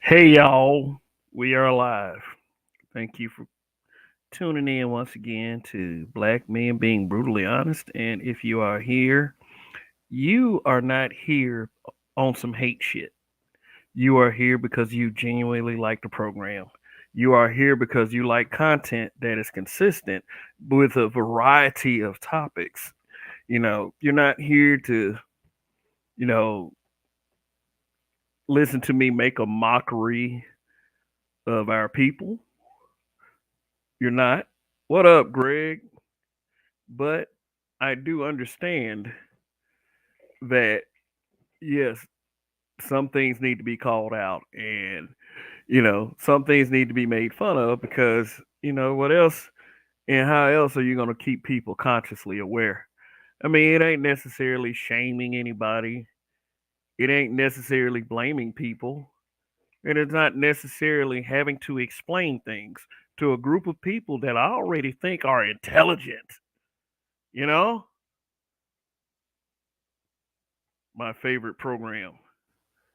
Hey y'all, we are live. Thank you for tuning in once again to Black Men Being Brutally Honest. And if you are here, you are not here on some hate shit. You are here because you genuinely like the program. You are here because you like content that is consistent with a variety of topics. You're not here to, you know, listen to me make a mockery of our people. You're not. What up, Greg? But I do understand that, yes, some things need to be called out and, some things need to be made fun of because, what else and how else are you going to keep people consciously aware? I mean, it ain't necessarily shaming anybody, it ain't necessarily blaming people, and it's not necessarily having to explain things to a group of people that I already think are intelligent, you know? My favorite program.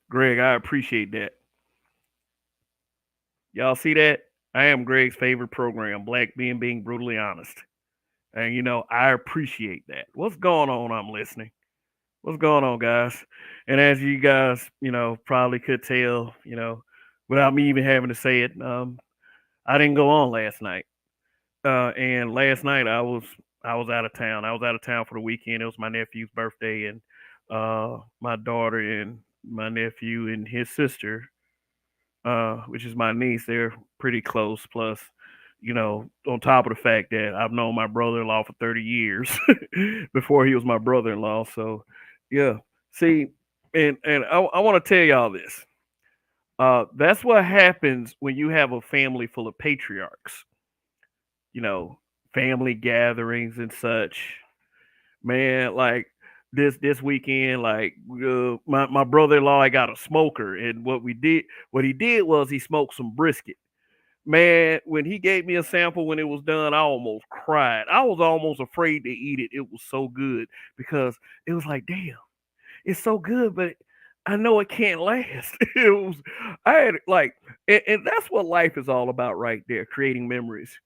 Greg, I appreciate that. Y'all see that? I am Greg's favorite program, Black Being Brutally Honest. And I appreciate that. What's going on? I'm listening. What's going on, guys? And as you guys, probably could tell, without me even having to say it, I didn't go on last night. And last night I was out of town. I was out of town for the weekend. It was my nephew's birthday, and my daughter and my nephew and his sister, which is my niece. They're pretty close. Plus, on top of the fact that I've known my brother-in-law for 30 years before he was my brother-in-law. So, yeah. See, and I want to tell y'all this. That's what happens when you have a family full of patriarchs. You know, family gatherings and such. Man, like this weekend, like my brother-in-law, I got a smoker, and what he did was he smoked some brisket. Man, when he gave me a sample when it was done, I almost cried. I was almost afraid to eat it. It was so good because it was like, damn, it's so good, but I know it can't last. It was, I had like, and that's what life is all about, right there, creating memories.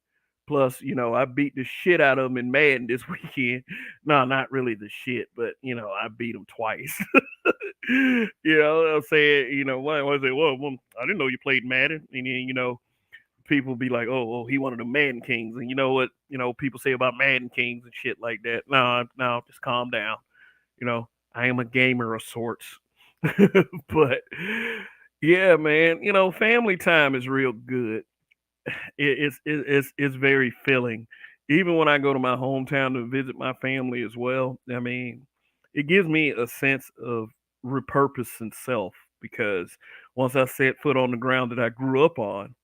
Plus, I beat the shit out of him in Madden this weekend. No, not really the shit, but I beat him twice. I'm saying, why was it? Well, I didn't know you played Madden, and then people be like, oh, he one of the Madden Kings, and you know what, people say about Madden Kings and shit like that. No, no, just calm down. You know, I am a gamer of sorts, but yeah, man, family time is real good. It's very filling. Even when I go to my hometown to visit my family as well, I mean, it gives me a sense of repurpose and self because once I set foot on the ground that I grew up on,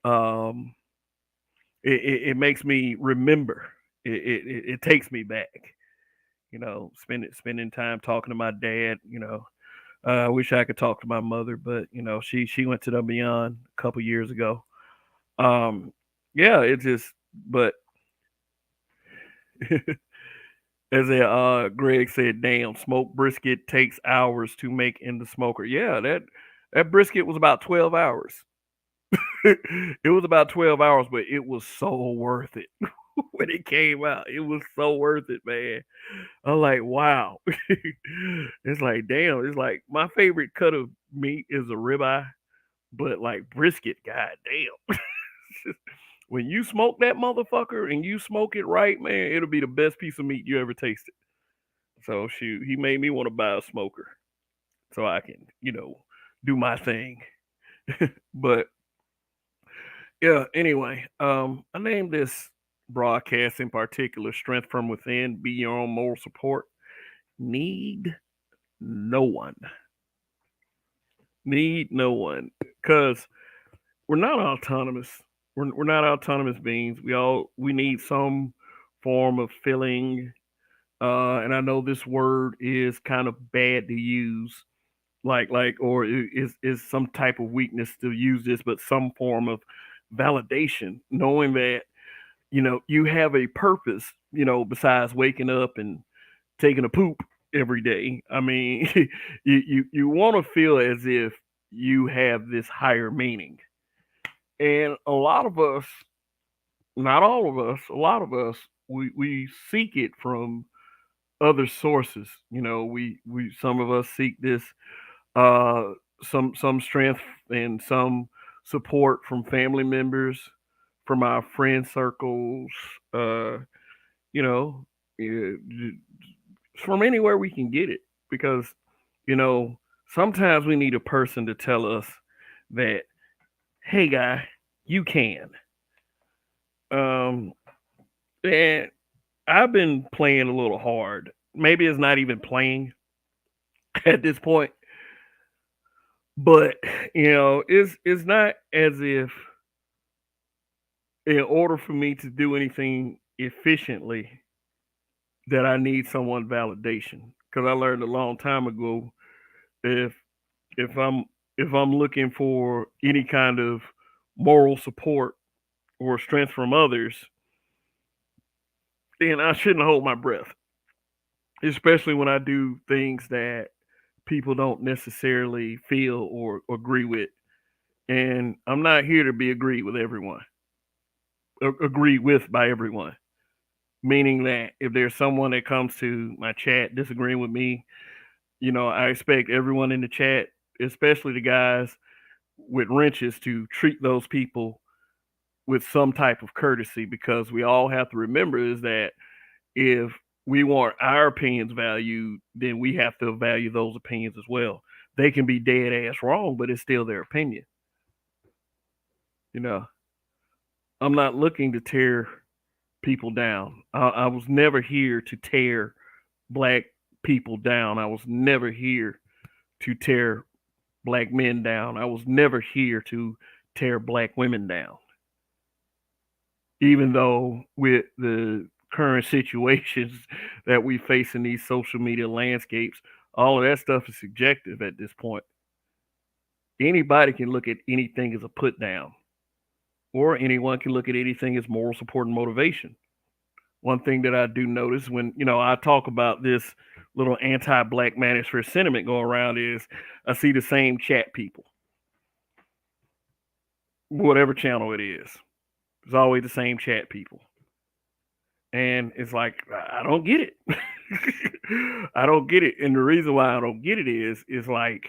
um, it makes me remember. It takes me back. Spending time talking to my dad. I wish I could talk to my mother, but she went to the beyond a couple years ago. Um, yeah, it just but as Greg said, damn, smoked brisket takes hours to make in the smoker. Yeah, that brisket was about 12 hours. It was about 12 hours, but it was so worth it when it came out. It was so worth it, man. I'm like, wow. It's like, damn. It's like my favorite cut of meat is a ribeye, but like brisket, god damn. When you smoke that motherfucker and you smoke it right, man, it'll be the best piece of meat you ever tasted. So shoot, he made me want to buy a smoker so I can, do my thing. But yeah, anyway, I named this broadcast in particular Strength from Within, Be Your Own Moral Support. Need no one. Need no one. Because we're not autonomous. We're not autonomous beings. We need some form of filling. And I know this word is kind of bad to use, or is some type of weakness to use this, but some form of validation, knowing that you have a purpose, besides waking up and taking a poop every day. I mean, you want to feel as if you have this higher meaning. And a lot of us, not all of us, a lot of us, we seek it from other sources. We some of us seek this uh some strength and some support from family members, from our friend circles, uh, you know, eh, from anywhere we can get it. Because, sometimes we need a person to tell us that, hey guy, you can. Um and I've been playing a little hard. Maybe it's not even playing at this point, but it's not as if in order for me to do anything efficiently that I need someone validation. Because I learned a long time ago, if if I'm if I'm looking for any kind of moral support or strength from others, then I shouldn't hold my breath. Especially when I do things that people don't necessarily feel or agree with. And I'm not here to be agreed with everyone, agreed with by everyone. Meaning that if there's someone that comes to my chat disagreeing with me, I expect everyone in the chat, especially the guys with wrenches, to treat those people with some type of courtesy, because we all have to remember is that if we want our opinions valued, then we have to value those opinions as well. They can be dead ass wrong, but it's still their opinion. You know, I'm not looking to tear people down. I was never here to tear black people down. I was never here to tear black men down. I was never here to tear black women down. Even though with the current situations that we face in these social media landscapes, all of that stuff is subjective at this point. Anybody can look at anything as a put down, or anyone can look at anything as moral support and motivation. One thing that I do notice when, I talk about this little anti-black manosphere sentiment going around is I see the same chat people, whatever channel it is. It's always the same chat people. And it's like, I don't get it. I don't get it. And the reason why I don't get it is like,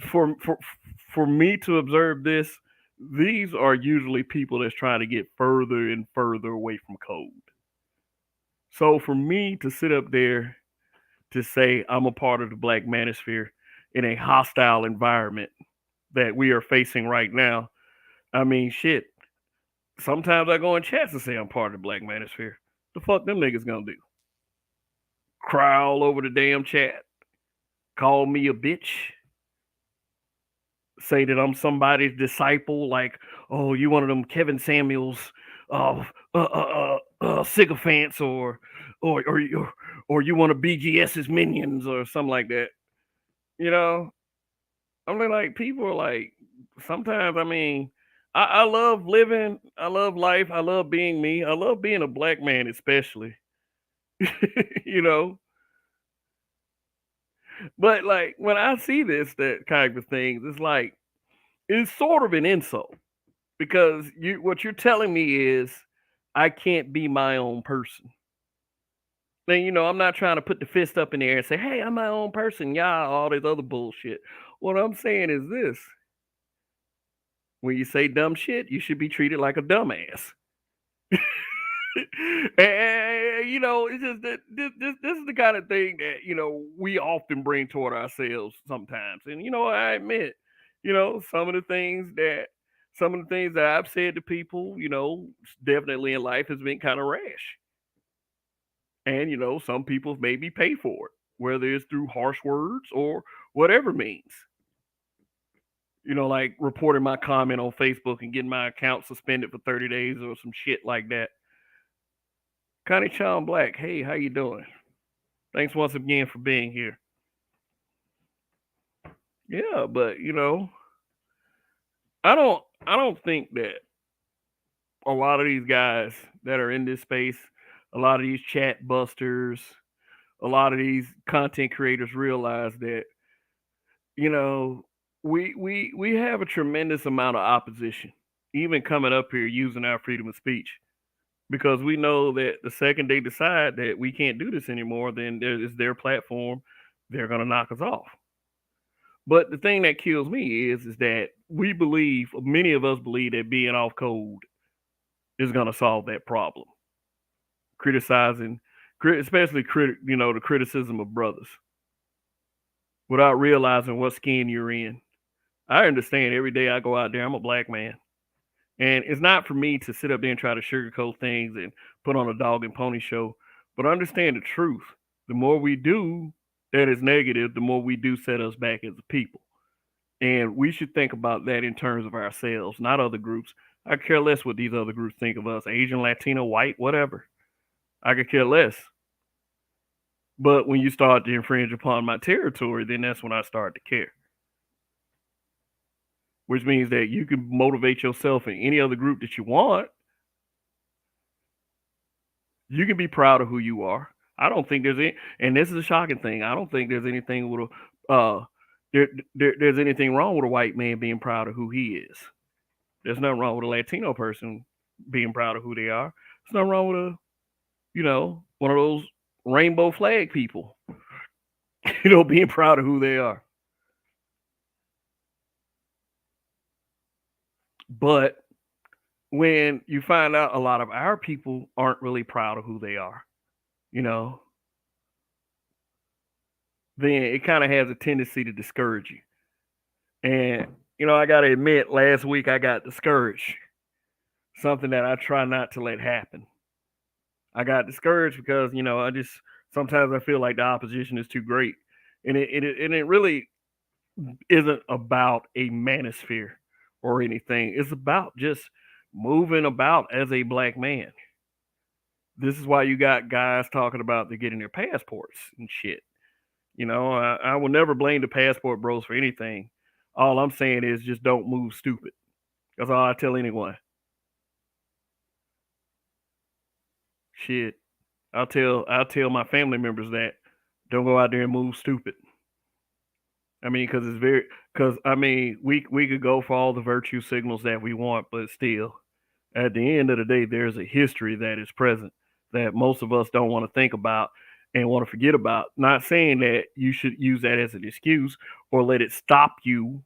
for for for me to observe this, these are usually people that's trying to get further and further away from code. So for me to sit up there to say I'm a part of the black manosphere in a hostile environment that we are facing right now, I mean, shit. Sometimes I go in chats and say I'm part of the black manosphere. The fuck them niggas gonna do? Cry all over the damn chat, call me a bitch, say that I'm somebody's disciple, like, oh, you one of them Kevin Samuels, sycophants, or you one of BGS's minions or something like that. You know, I mean, like, people are like, sometimes, I mean, I love living, I love life, I love being me, I love being a black man, especially, you know. But like when I see that kind of things, it's like it's sort of an insult because what you're telling me is I can't be my own person. And I'm not trying to put the fist up in the air and say, "Hey, I'm my own person." Yeah, all this other bullshit. What I'm saying is this: when you say dumb shit, you should be treated like a dumbass. And it's just that this is the kind of thing that we often bring toward ourselves sometimes. And I admit, some of the things that I've said to people, definitely in life has been kind of rash. And some people maybe pay for it, whether it's through harsh words or whatever means. Like reporting my comment on Facebook and getting my account suspended for 30 days or some shit like that. Connie Sean Black, hey, how you doing? Thanks once again for being here. Yeah, but I don't think that a lot of these guys that are in this space, a lot of these chat busters, a lot of these content creators realize that, you know, we have a tremendous amount of opposition, even coming up here using our freedom of speech, because we know that the second they decide that we can't do this anymore, then there is their platform. They're gonna knock us off. But the thing that kills me is that we believe, many of us believe that being off code is gonna solve that problem. Criticizing, especially the criticism of brothers, without realizing what skin you're in. I understand every day I go out there, I'm a black man. And it's not for me to sit up there and try to sugarcoat things and put on a dog and pony show, but understand the truth. The more we do that is negative, the more we do set us back as a people. And we should think about that in terms of ourselves, not other groups. I care less what these other groups think of us, Asian, Latino, white, whatever. I could care less. But when you start to infringe upon my territory, then that's when I start to care. Which means that you can motivate yourself in any other group that you want. You can be proud of who you are. I don't think there's any, and this is a shocking thing. I don't think there's anything with a, there's anything wrong with a white man being proud of who he is. There's nothing wrong with a Latino person being proud of who they are. There's nothing wrong with one of those rainbow flag people, being proud of who they are. But when you find out a lot of our people aren't really proud of who they are, you know, then it kind of has a tendency to discourage you. And, I got to admit, last week I got discouraged. Something that I try not to let happen. I got discouraged because, I just sometimes I feel like the opposition is too great. And it really isn't about a manosphere or anything. It's about just moving about as a black man. This is why you got guys talking about they're getting their passports and shit. I will never blame the passport bros for anything. All I'm saying is just don't move stupid. That's all I tell anyone. Shit. I'll tell my family members that don't go out there and move stupid. I mean, we could go for all the virtue signals that we want, but still, at the end of the day, there's a history that is present that most of us don't want to think about and want to forget about. Not saying that you should use that as an excuse or let it stop you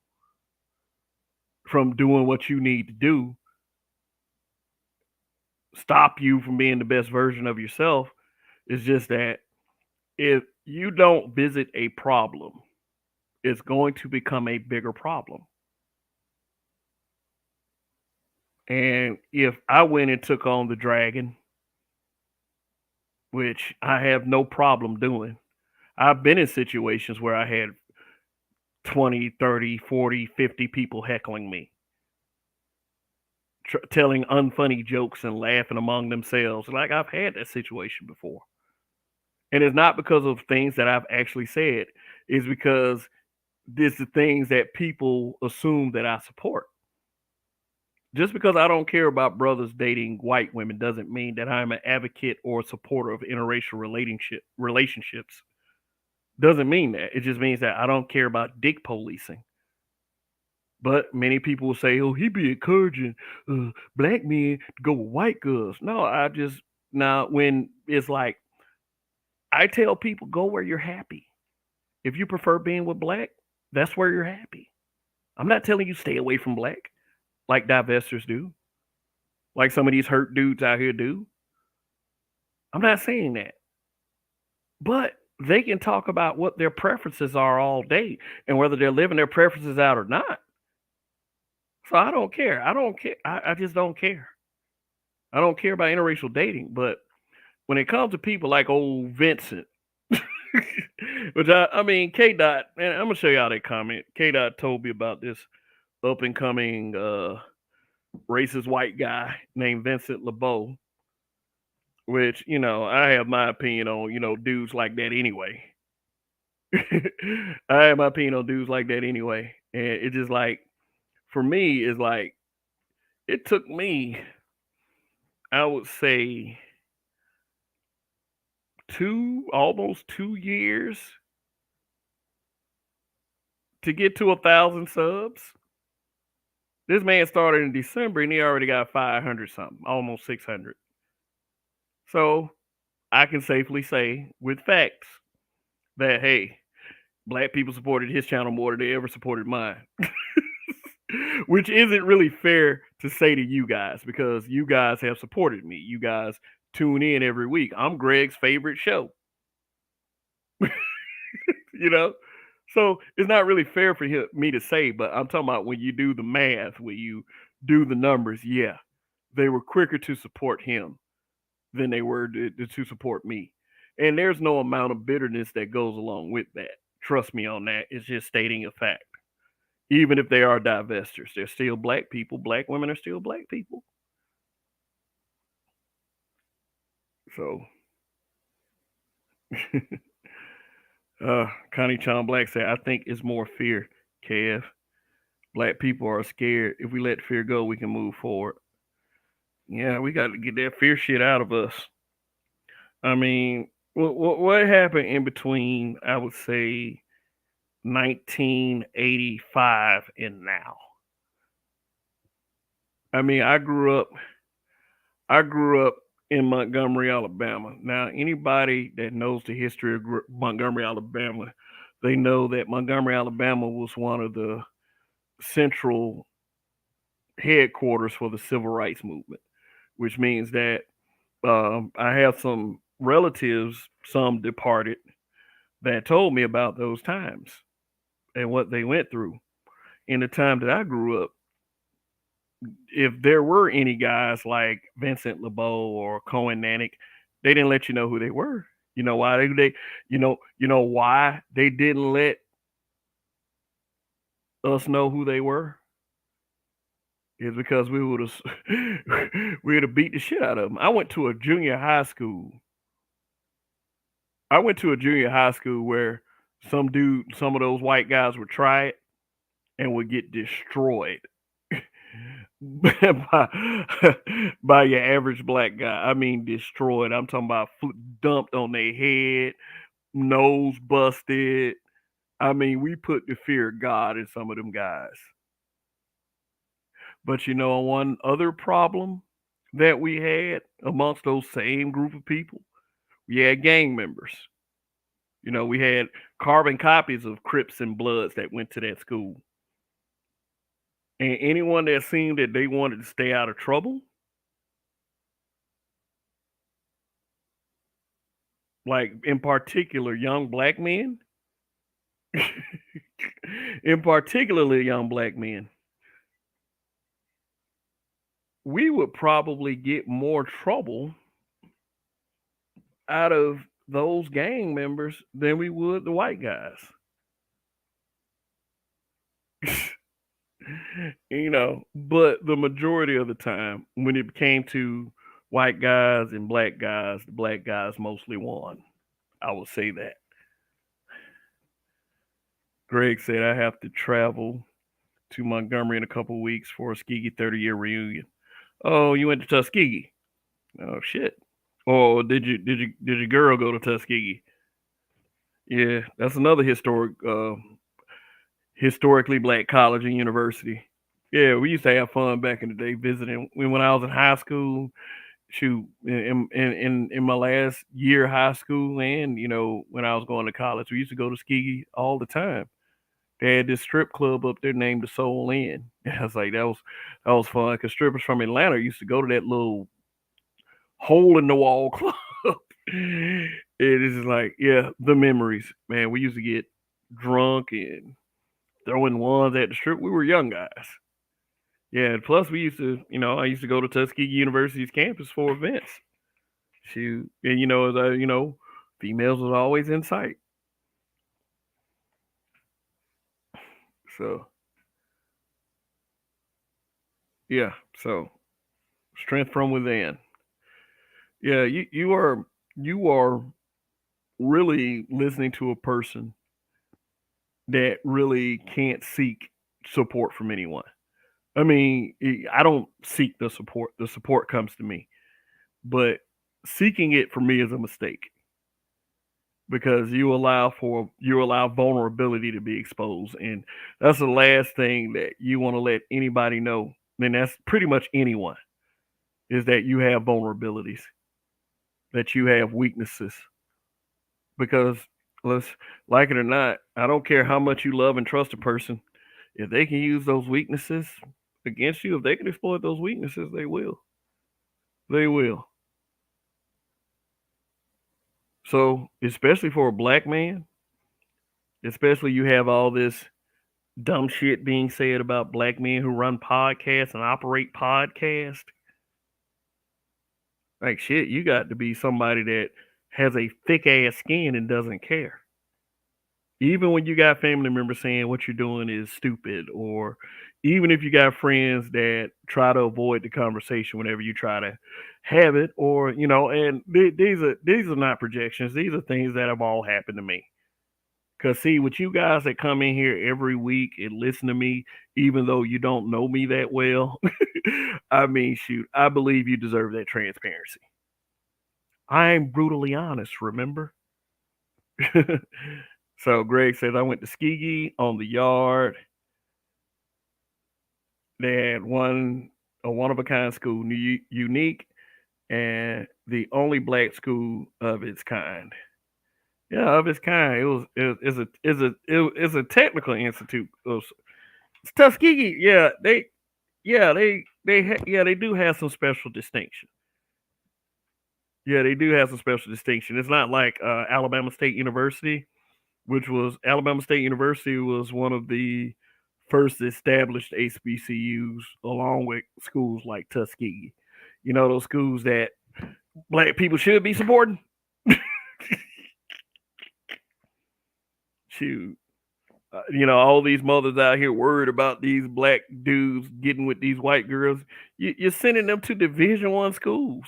from doing what you need to do, stop you from being the best version of yourself. It's just that if you don't visit a problem, it's going to become a bigger problem. And if I went and took on the dragon, which I have no problem doing, I've been in situations where I had 20, 30, 40, 50 people heckling me, telling unfunny jokes and laughing among themselves. Like, I've had that situation before. And it's not because of things that I've actually said, it's because this is things that people assume that I support. Just because I don't care about brothers dating white women doesn't mean that I'm an advocate or supporter of interracial relationships. Doesn't mean that. It just means that I don't care about dick policing. But many people will say, "Oh, he be encouraging black men to go with white girls." No, now when it's like, I tell people, go where you're happy. If you prefer being with black, that's where you're happy. I'm not telling you stay away from black like divestors do, like some of these hurt dudes out here do. I'm not saying that. But they can talk about what their preferences are all day and whether they're living their preferences out or not. So I don't care. I don't care. I just don't care. I don't care about interracial dating. But when it comes to people like old Vincent, which I mean, K Dot, and I'm gonna show y'all that comment. K Dot told me about this up and coming racist white guy named Vincent LeBeau, which, I have my opinion on, dudes like that anyway. I have my opinion on dudes like that anyway. And it's just like, for me, it's like, it took me, I would say, almost 2 years to get to 1,000 subs. This man started in December and he already got 500 something, almost 600. So I can safely say with facts that, hey, black people supported his channel more than they ever supported mine. Which isn't really fair to say to you guys because you guys have supported me. You guys tune in every week. I'm Greg's favorite show. You know? So it's not really fair for me to say, but I'm talking about when you do the math, when you do the numbers, yeah, they were quicker to support him than they were to support me. And there's no amount of bitterness that goes along with that. Trust me on that. It's just stating a fact. Even if they are divestors, they're still black people. Black women are still black people. So, Connie Chon Black said, I think it's more fear, Kev. Black people are scared. If we let fear go, we can move forward. Yeah, we got to get that fear shit out of us. I mean, what happened in between, I would say, 1985 and now? I mean, I grew up in Montgomery, Alabama. Now, anybody that knows the history of Montgomery, Alabama, they know that Montgomery, Alabama was one of the central headquarters for the civil rights movement, which means that I have some relatives, some departed, that told me about those times and what they went through. In the time that I grew up, if there were any guys like Vincent LeBeau or Cohen Nanick, they didn't let you know who they were. You know why you know why they didn't let us know who they were? Is because we would have beat the shit out of them. I went to a junior high school. Where some of those white guys would try it and would get destroyed by, by your average black guy. I mean, destroyed. I'm talking about dumped on their head, nose busted. I mean, we put the fear of God in some of them guys. But you know, one other problem that we had amongst those same group of people, we had gang members. You know, we had carbon copies of Crips and Bloods that went to that school. And anyone that seemed that they wanted to stay out of trouble, like in particular young black men, we would probably get more trouble out of those gang members than we would the white guys. You know, but the majority of the time, when it came to white guys and black guys, the black guys mostly won. I will say that. Greg said I have to travel to Montgomery in a couple weeks for a Tuskegee 30-year reunion. Oh, you went to Tuskegee? Oh shit. Or did your girl go to Tuskegee? Yeah, that's another historically black college and university. Yeah, we used to have fun back in the day visiting. When I was in high school, shoot, in my last year of high school, and you know when I was going to college, we used to go to Tuskegee all the time. They had this strip club up there named the Soul Inn. I was like, that was fun because strippers from Atlanta used to go to that little hole in the wall club. It is like, yeah, the memories, man. We used to get drunk and throwing ones at the strip. We were young guys. Yeah, plus we used to, I used to go to Tuskegee University's campus for events. Shoot, and females was always in sight. So yeah, so strength from within. Yeah, you are really listening to a person that really can't seek support from anyone. I mean, I don't seek the support. The support comes to me. But seeking it for me is a mistake because you allow vulnerability to be exposed, and that's the last thing that you want to let anybody know. And that's pretty much anyone, is that you have vulnerabilities, that you have weaknesses, because let's, like it or not, I don't care how much you love and trust a person. If they can use those weaknesses against you, if they can exploit those weaknesses, they will. They will. So, especially for a black man, especially you have all this dumb shit being said about black men who run podcasts and operate podcasts. Like shit, you got to be somebody that has a thick ass skin and doesn't care. Even when you got family members saying what you're doing is stupid, or even if you got friends that try to avoid the conversation whenever you try to have it, or and these are not projections. These are things that have all happened to me. Cause see, with you guys that come in here every week and listen to me, even though you don't know me that well, I mean, shoot, I believe you deserve that transparency. I'm brutally honest, remember? So Greg says I went to Skigi on the yard. They had a one of a kind school, unique, and the only black school of its kind. Yeah, of its kind. It was it's a technical institute. It's Tuskegee. Yeah, they do have some special distinction. Yeah, they do have some special distinction. It's not like Alabama State University, which was Alabama State University was one of the first established HBCUs, along with schools like Tuskegee. You know, those schools that black people should be supporting. Shoot. All these mothers out here worried about these black dudes getting with these white girls. You're sending them to Division 1 schools.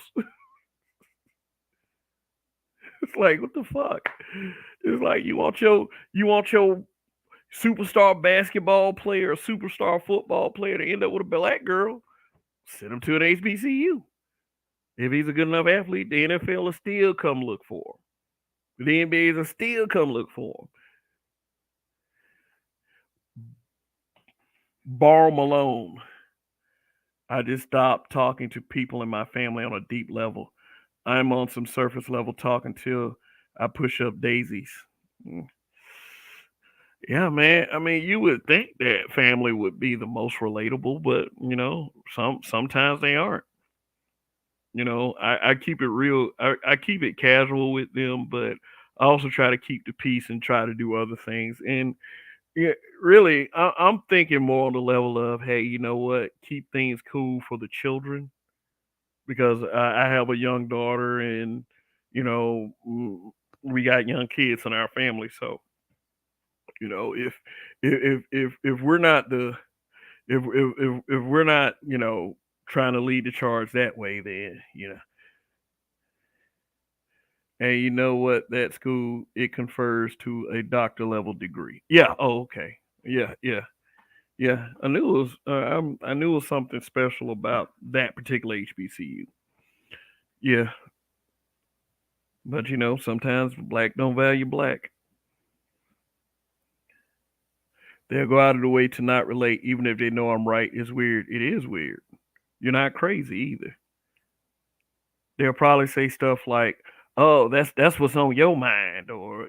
It's like, what the fuck? It's like you want your superstar basketball player or superstar football player to end up with a black girl. Send him to an HBCU. If he's a good enough athlete, the NFL will still come look for him. The NBA will still come look for him. Bar Malone. I just stopped talking to people in my family on a deep level. I'm on some surface level talk until I push up daisies. Mm. Yeah, man. I mean, you would think that family would be the most relatable, but sometimes they aren't. I keep it real. I keep it casual with them, but I also try to keep the peace and try to do other things. And yeah, really, I'm thinking more on the level of, hey, you know what? Keep things cool for the children, because I have a young daughter, and we got young kids in our family. So if we're not if we're not trying to lead the charge that way, then and you know what? That school, it confers to a doctor level degree. Yeah. Oh, okay. Yeah. Yeah. Yeah. I knew it was something special about that particular HBCU. Yeah. But sometimes black don't value black. They'll go out of the way to not relate, even if they know I'm right. It's weird. It is weird. You're not crazy either. They'll probably say stuff like, "Oh, that's what's on your mind," or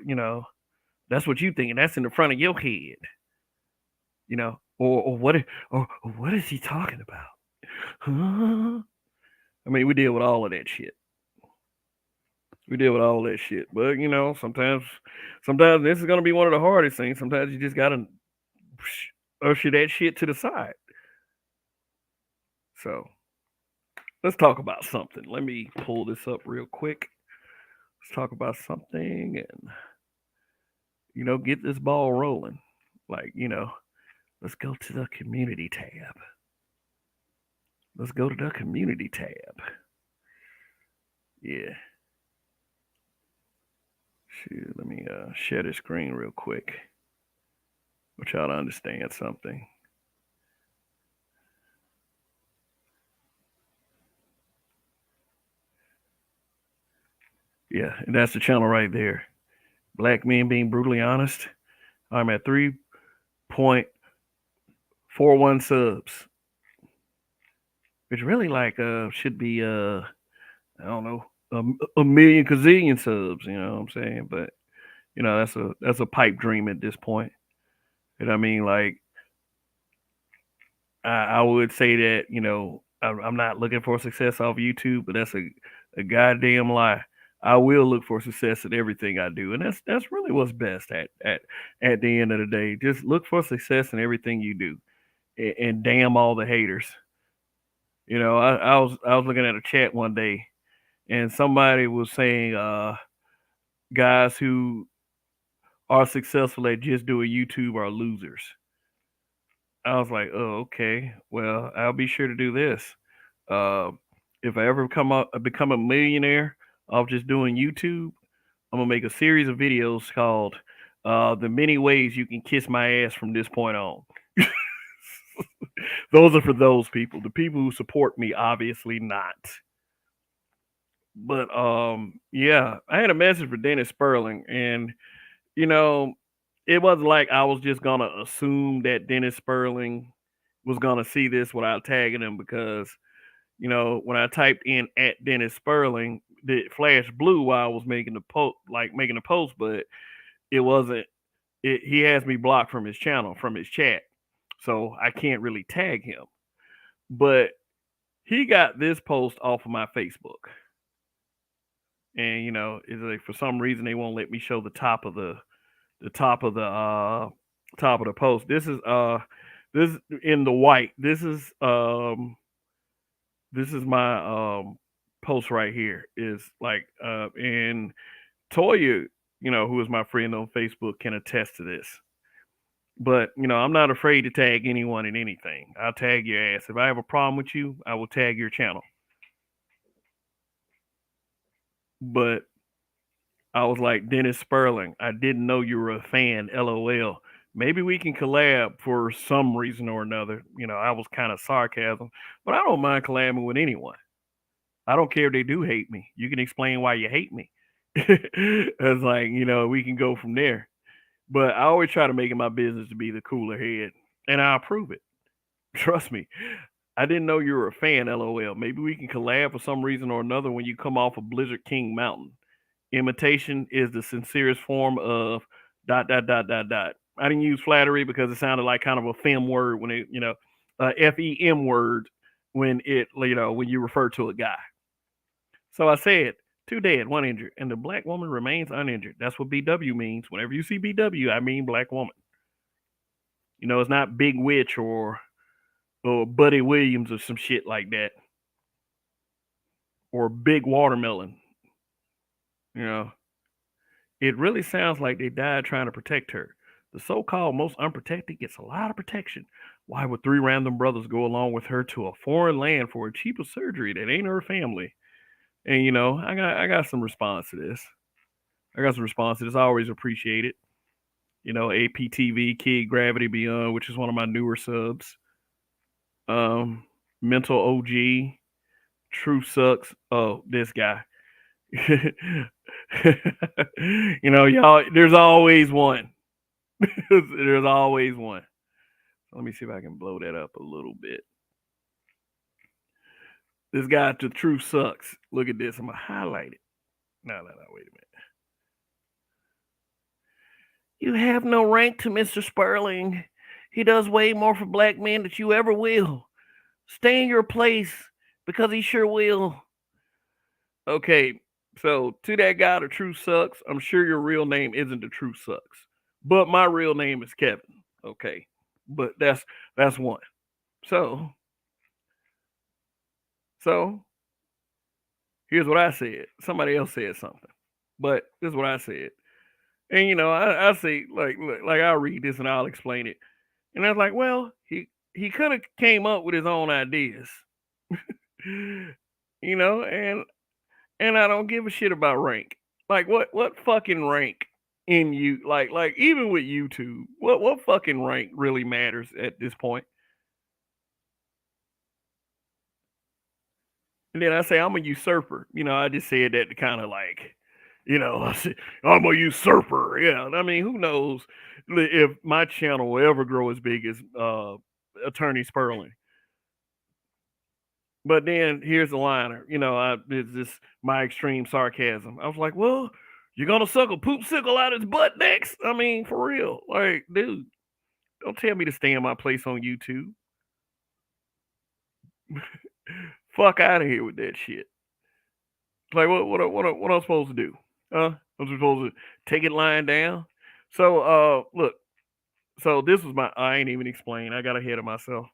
"That's what you thinking. That's in the front of your head." Or what is he talking about? Huh? I mean, we deal with all of that shit. We deal with all that shit. But sometimes this is gonna be one of the hardest things. Sometimes you just gotta usher that shit to the side. So let's talk about something. Let me pull this up real quick. Let's talk about something and get this ball rolling. Like, let's go to the community tab. Let's go to the community tab. Yeah. Shoot, let me share the screen real quick. We'll try to understand something. Yeah, and that's the channel right there. Black men being brutally honest. I'm at 3.41 subs, which really like should be I don't know, a million gazillion subs. You know what I'm saying? But that's a pipe dream at this point. And I mean, like I would say that I'm not looking for success off YouTube, but that's a goddamn lie. I will look for success in everything I do, and that's really what's best at the end of the day. Just look for success in everything you do, and damn all the haters. I was looking at a chat one day, and somebody was saying, guys who are successful at just doing YouTube are losers. I was like, oh, okay. Well, I'll be sure to do this. Uh, if I ever become a millionaire off just doing YouTube, I'm gonna make a series of videos called "The Many Ways You Can Kiss My Ass from This Point On." Those are for those people. The people who support me, obviously not. But yeah, I had a message for Dennis Sperling, and you know, it wasn't like I was just gonna assume that Dennis Sperling was gonna see this without tagging him because when I typed in at Dennis Sperling, it flashed blue while I was making the post, but it wasn't. He has me blocked from his channel, from his chat, so I can't really tag him. But he got this post off of my Facebook, and it's like for some reason they won't let me show the top of the top of the top of the post. This in the white. This is my post right here. Is like and Toya, who is my friend on Facebook, can attest to this. But I'm not afraid to tag anyone in anything. I'll tag your ass. If I have a problem with you, I will tag your channel. But I was like, Dennis Sperling, I didn't know you were a fan. LOL. Maybe we can collab for some reason or another. I was kind of sarcasm, but I don't mind collabing with anyone. I don't care if they do hate me. You can explain why you hate me. It's like, we can go from there. But I always try to make it my business to be the cooler head, and I'll prove it. Trust me. I didn't know you were a fan, LOL. Maybe we can collab for some reason or another when you come off of Blizzard King Mountain. Imitation is the sincerest form of dot dot dot dot dot. I didn't use flattery because it sounded like kind of a fem word when it, FEM word when you refer to a guy. So I said, two dead, one injured, and the black woman remains uninjured. That's what BW means. Whenever you see BW, I mean black woman. It's not Big Witch or Buddy Williams or some shit like that. Or Big Watermelon. It really sounds like they died trying to protect her. The so-called most unprotected gets a lot of protection. Why would three random brothers go along with her to a foreign land for a cheaper surgery that ain't her family? And I got some response to this. I always appreciate it. APTV, Kid Gravity Beyond, which is one of my newer subs. Mental OG, True Sucks. Oh, this guy. Y'all, there's always one. There's always one. Let me see if I can blow that up a little bit. This guy to True Sucks. Look at this. I'm gonna highlight it. No, wait a minute. You have no rank to Mr. Sperling. He does way more for black men than you ever will. Stay in your place because he sure will. Okay, so to that guy, the True Sucks, I'm sure your real name isn't the True Sucks, but my real name is Kevin. Okay, but that's one. So here's what I said. Somebody else said something, but this is what I said. And I say like I'll read this and I'll explain it. And I was like, well, he could have came up with his own ideas, and I don't give a shit about rank. Like what fucking rank in you like even with YouTube, what fucking rank really matters at this point? And then I say I'm a usurper. I just said that to kind of like You know, I'm a usurper. Yeah, I mean, who knows if my channel will ever grow as big as Attorney Sperling. But then here's the liner. You know, it's just my extreme sarcasm. I was like, well, you're gonna suck a poop sickle out his butt next? I mean, for real. Like, dude, don't tell me to stay in my place on YouTube. Fuck out of here with that shit. Like, what I'm supposed to do? Huh? I'm supposed to take it lying down? So, look. So this was my. I ain't even explain. I got ahead of myself.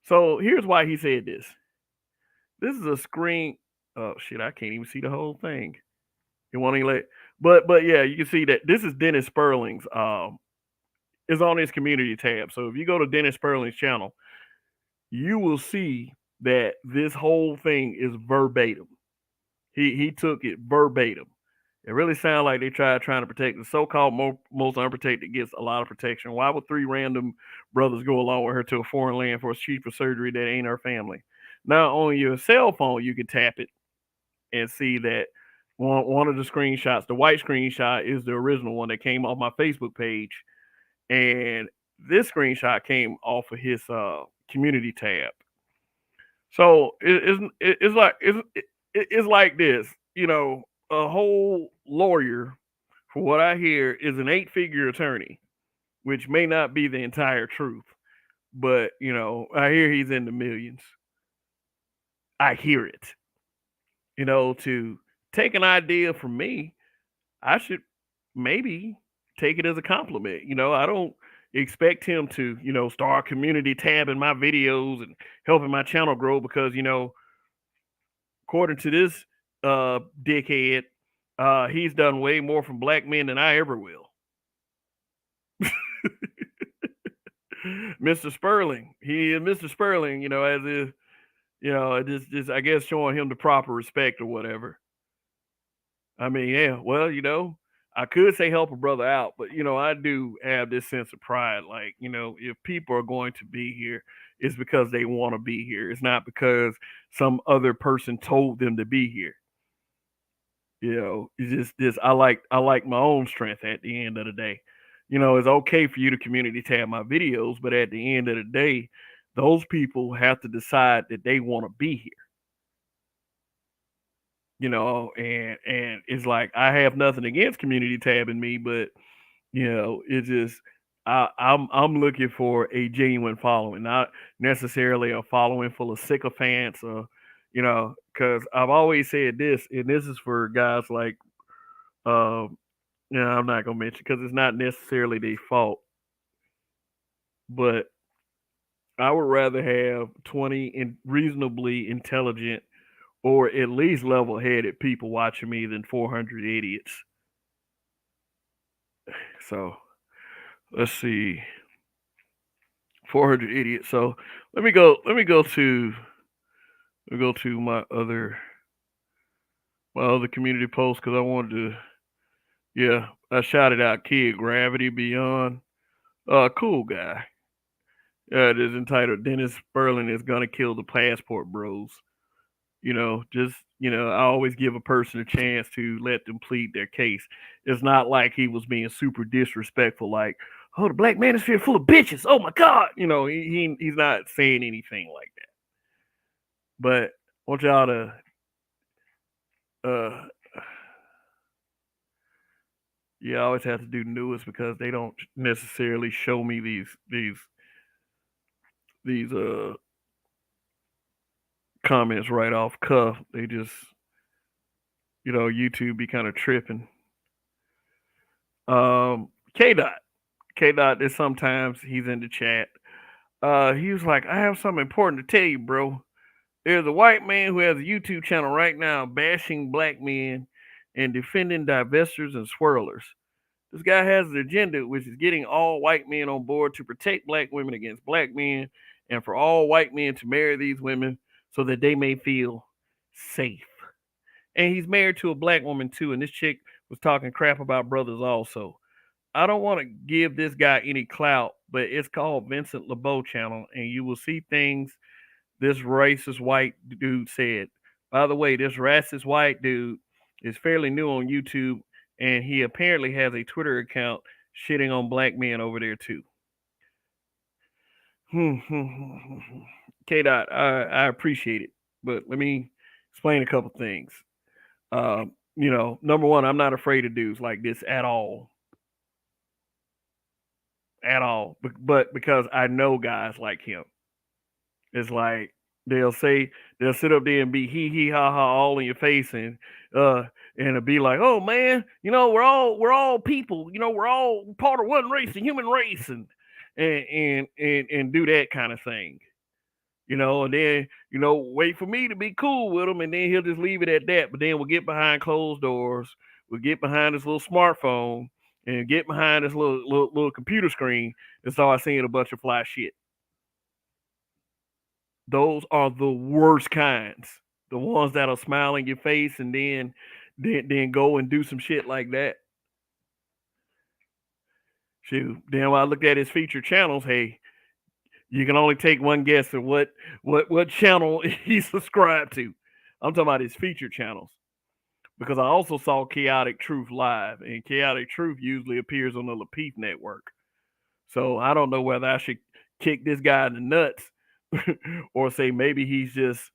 So here's why he said this. This is a screen. Oh shit! I can't even see the whole thing. You want to let? But yeah, you can see that this is Dennis Sperling's. Is on his community tab. So if you go to Dennis Sperling's channel, you will see that this whole thing is verbatim. He took it verbatim. It really sounds like they trying to protect the so-called most unprotected gets a lot of protection. Why would three random brothers go along with her to a foreign land for a cheaper surgery that ain't her family? Now on your cell phone, you can tap it and see that one of the screenshots, the white screenshot, is the original one that came off my Facebook page, and this screenshot came off of his community tab. So it's like this, you know, a whole lawyer, for what I hear, is an 8-figure attorney, which may not be the entire truth, but you know, I hear he's in the millions. I hear it. You know, to take an idea from me, I should maybe take it as a compliment. You know, I don't expect him to, you know, start community tabbing my videos and helping my channel grow because, you know, according to this dickhead, he's done way more from black men than I ever will. Mr. Sperling, he is Mr. Sperling, you know, as if, you know, just I guess showing him the proper respect or whatever. I mean, yeah, well, you know, I could say help a brother out, but you know, I do have this sense of pride. Like, you know, if people are going to be here, it's because they want to be here. It's not because some other person told them to be here. You know, it's just I like my own strength at the end of the day. You know, it's okay for you to community tab my videos, but at the end of the day, those people have to decide that they want to be here. You know, and it's like I have nothing against community tabbing me, but you know, it's just I'm looking for a genuine following, not necessarily a following full of sycophants or you know, because I've always said this, and this is for guys like yeah, I'm not gonna mention because it's not necessarily their fault, but I would rather have 20 reasonably intelligent or at least level-headed people watching me than 400 idiots. So let's see, 400 idiots. So let me go. Let me go to my other community post because I wanted to. Yeah, I shouted out Kid Gravity Beyond. Cool guy. It is entitled Dennis Sperling is gonna kill the passport bros. You know, just you know, I always give a person a chance to let them plead their case. It's not like he was being super disrespectful, like, "Oh, the black manosphere full of bitches. Oh my god," you know, he's not saying anything like that. But I want y'all to, uh, yeah, I always have to do newest because they don't necessarily show me these comments right off cuff. They just, you know, YouTube be kind of tripping. K dot. K dot is sometimes he's in the chat. He was like, I have something important to tell you, bro. There's a white man who has a YouTube channel right now bashing black men and defending divestors and swirlers. This guy has an agenda which is getting all white men on board to protect black women against black men and for all white men to marry these women so that they may feel safe. And he's married to a black woman too, and this chick was talking crap about brothers also. I don't want to give this guy any clout, but it's called Vincent LeBeau channel, and you will see things this racist white dude said. By the way, this racist white dude is fairly new on YouTube, and he apparently has a Twitter account shitting on black men over there too. K Dot, I appreciate it, but let me explain a couple things. Number one, I'm not afraid of dudes like this at all. But because I know guys like him, it's like they'll sit up there and be hee hee ha ha all in your face, uh and it'll be like, oh man, we're all people, we're all part of one race, the human race, and do that kind of thing. And then, wait for me to be cool with him, and then he'll just leave it at that. But then we'll get behind closed doors, we'll get behind this little smartphone, and get behind this little computer screen and start seeing a bunch of fly shit. Those are the worst kinds. The ones that'll smile in your face and then go and do some shit like that. Shoot. Then when I looked at his featured channels, hey, you can only take one guess at what channel he's subscribed to. I'm talking about his featured channels. Because I also saw Chaotic Truth live, and Chaotic Truth usually appears on the Lapeef network. So I don't know whether I should kick this guy in the nuts or say maybe he's just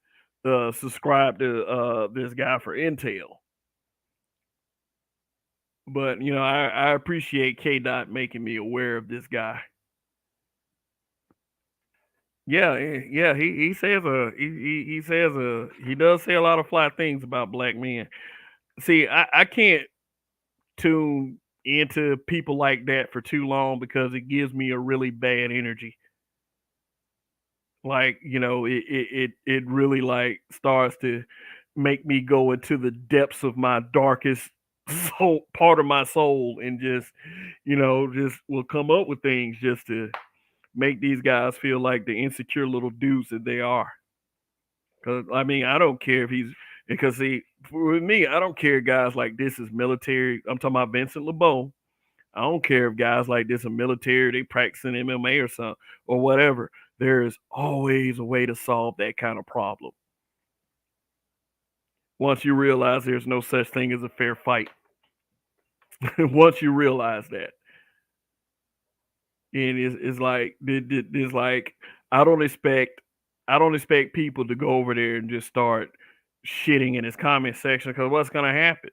subscribed to this guy for intel. But I appreciate K Dot making me aware of this guy. Yeah, yeah, he says he does say a lot of fly things about black men. See, I can't tune into people like that for too long because it gives me a really bad energy. Like, it really like starts to make me go into the depths of my darkest soul, part of my soul, and just will come up with things just to make these guys feel like the insecure little dudes that they are. Because I mean, I don't care if he's because see, with me, I don't care if guys like this is military. I'm talking about Vincent LeBeau. I don't care if guys like this are military, they practicing MMA or something or whatever. There is always a way to solve that kind of problem. Once you realize there's no such thing as a fair fight. Once you realize that. And it's like I don't expect people to go over there and just start shitting in his comment section, because what's gonna happen?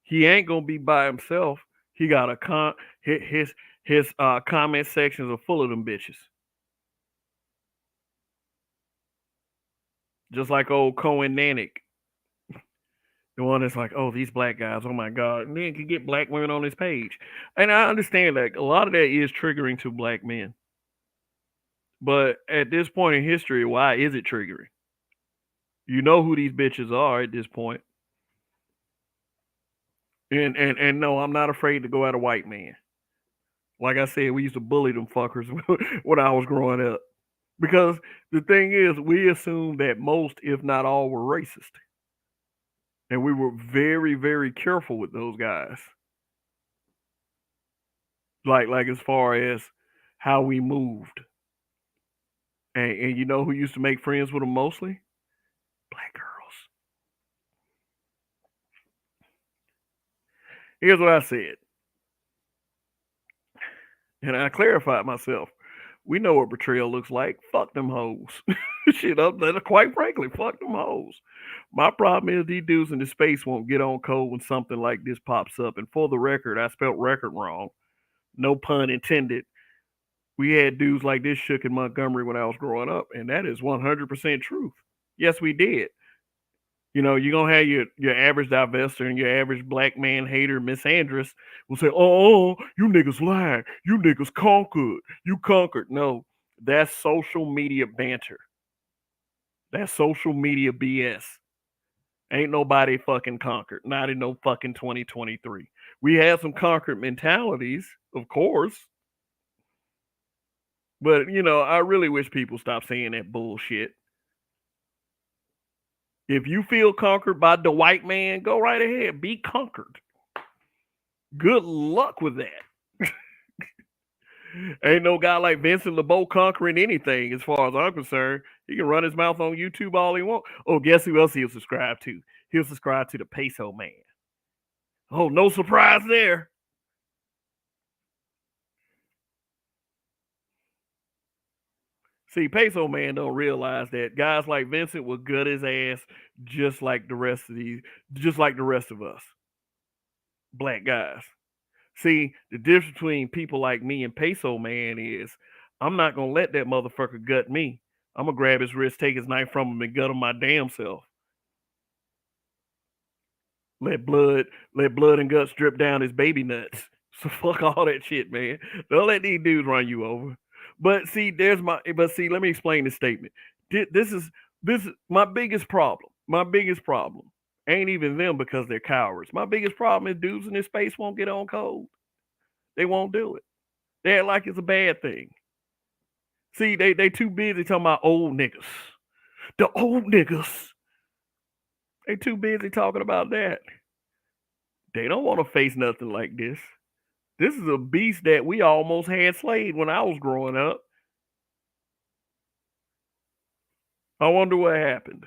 He ain't gonna be by himself. He got his comment sections are full of them bitches. Just like old Cohen Nanik. The one that's like, oh, these black guys, oh my God. And then can get black women on his page. And I understand that a lot of that is triggering to black men. But at this point in history, why is it triggering? You know who these bitches are at this point. And no, I'm not afraid to go at a white man. Like I said, we used to bully them fuckers when I was growing up. Because the thing is, we assumed that most, if not all, were racist. And we were very, very careful with those guys. Like as far as how we moved. And you know who used to make friends with them mostly? Black girls. Here's what I said. And I clarified myself. We know what betrayal looks like. Fuck them hoes. Shit up there. Quite frankly, fuck them hoes. My problem is these dudes in the space won't get on code when something like this pops up. And for the record, I spelled record wrong. No pun intended. We had dudes like this shook in Montgomery when I was growing up, and that is 100% truth. Yes, we did. You're gonna have your average divester and your average black man hater, Miss Andress, will say, "Oh, you niggas lied. You niggas conquered. You conquered." No, that's social media banter. That's social media BS. Ain't nobody fucking conquered. Not in no fucking 2023. We have some conquered mentalities, of course. But I really wish people stop saying that bullshit. If you feel conquered by the white man, go right ahead. Be conquered. Good luck with that. Ain't no guy like Vincent LeBeau conquering anything as far as I'm concerned. He can run his mouth on YouTube all he wants. Oh, guess who else he'll subscribe to? He'll subscribe to the Peso Man. Oh, no surprise there. See, Peso Man don't realize that guys like Vincent will gut his ass just like the rest of just like the rest of us, black guys. See, the difference between people like me and Peso Man is I'm not gonna let that motherfucker gut me. I'm gonna grab his wrist, take his knife from him, and gut him my damn self. Let blood, let blood and guts drip down his baby nuts. So fuck all that shit, man. Don't let these dudes run you over. But see, let me explain this statement. This is my biggest problem. My biggest problem ain't even them because they're cowards. My biggest problem is dudes in this space won't get on code. They won't do it. They act like it's a bad thing. See, they too busy talking about old niggas. The old niggas. They too busy talking about that. They don't want to face nothing like this. This is a beast that we almost had slayed when I was growing up. I wonder what happened.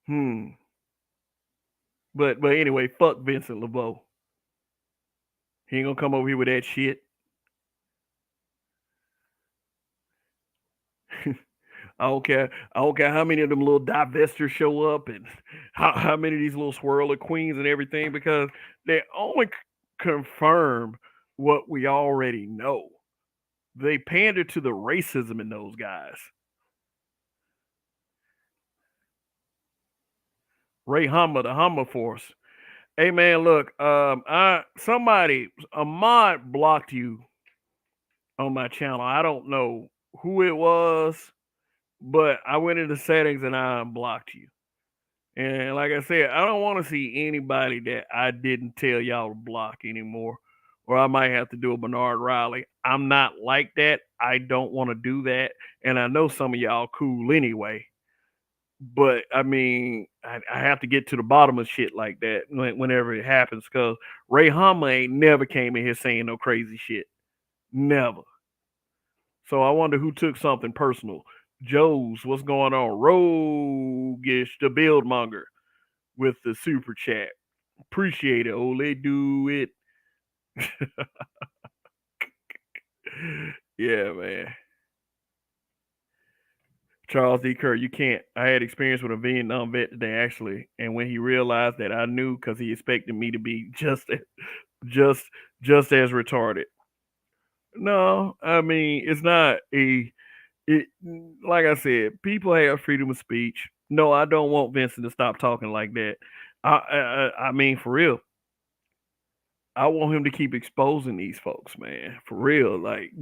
Hmm. But anyway, fuck Vincent LeBeau. He ain't gonna come over here with that shit. I don't care. I don't care how many of them little divestors show up and how many of these little swirler queens and everything because they only confirm what we already know. They pander to the racism in those guys. Ray Hummer, the Hummer Force. Hey man, look, a mod blocked you on my channel. I don't know who it was, but I went into settings and I unblocked you. And like I said, I don't want to see anybody that I didn't tell y'all to block anymore. Or I might have to do a Bernard Riley. I'm not like that. I don't want to do that. And I know some of y'all cool anyway. But I mean, I have to get to the bottom of shit like that whenever it happens. Because Ray Hummer ain't never came in here saying no crazy shit. Never. So I wonder who took something personal. Joe's, what's going on? Roguish, the Buildmonger with the super chat. Appreciate it. Ole, do it. Yeah, man. Charles D. Kerr, you can't. I had experience with a Vietnam vet today, actually, and when he realized that I knew because he expected me to be just, just as retarded. No, I mean it's not a. It like I said, people have freedom of speech. No, I don't want Vincent to stop talking like that. I mean for real. I want him to keep exposing these folks, man. For real. Like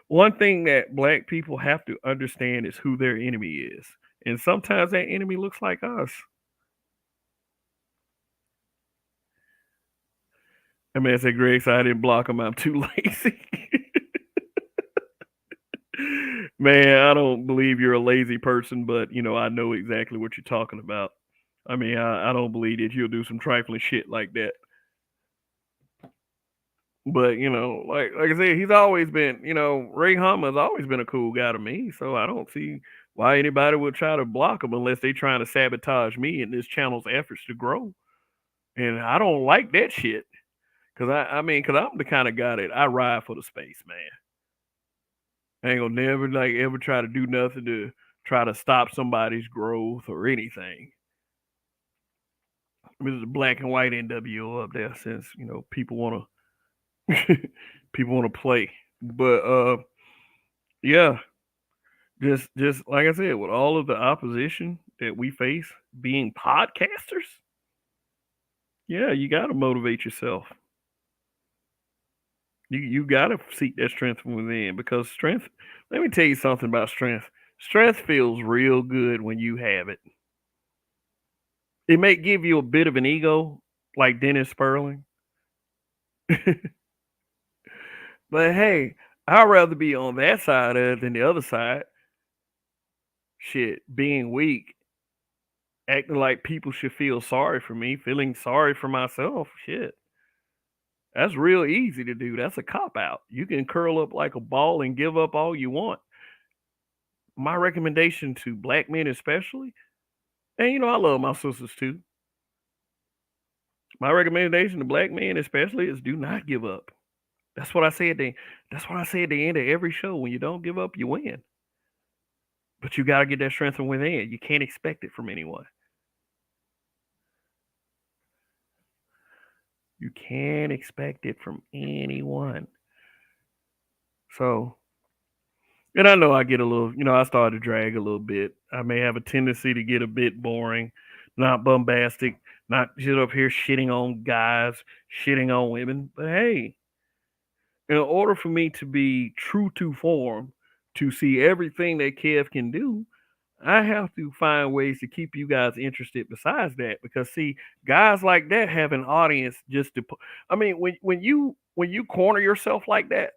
one thing that black people have to understand is who their enemy is. And sometimes that enemy looks like us. I mean, I said, Greg, so I didn't block him. I'm too lazy. Man, I don't believe you're a lazy person, but I know exactly what you're talking about. I mean, I don't believe that you'll do some trifling shit like that. But like I said, he's always been, Ray Hummer's always been a cool guy to me. So I don't see why anybody would try to block him unless they're trying to sabotage me and this channel's efforts to grow. And I don't like that shit. Cause I'm the kind of guy that I ride for the space, man. I ain't gonna never like ever try to do nothing to try to stop somebody's growth or anything. I mean, there's a black and white NWO up there since people want to people want to play, but yeah, just like I said, with all of the opposition that we face being podcasters, yeah, you got to motivate yourself. You got to seek that strength from within because strength. Let me tell you something about strength. Strength feels real good when you have it. It may give you a bit of an ego, like Dennis Sperling, but hey, I'd rather be on that side of it than the other side. Shit, being weak, acting like people should feel sorry for me, feeling sorry for myself. Shit, that's real easy to do. That's a cop out. You can curl up like a ball and give up all you want. My recommendation to black men, especially, and I love my sisters too. My recommendation to black men, especially, is do not give up. That's what I say at the. That's what I say at the end of every show. When you don't give up, you win. But you got to get that strength from within. You can't expect it from anyone. You can't expect it from anyone. So, and I know I get a little, I start to drag a little bit. I may have a tendency to get a bit boring, not bombastic, not sit up here shitting on guys, shitting on women. But hey, in order for me to be true to form, to see everything that Kev can do, I have to find ways to keep you guys interested besides that. Because see, guys like that have an audience just to I mean, when you corner yourself like that,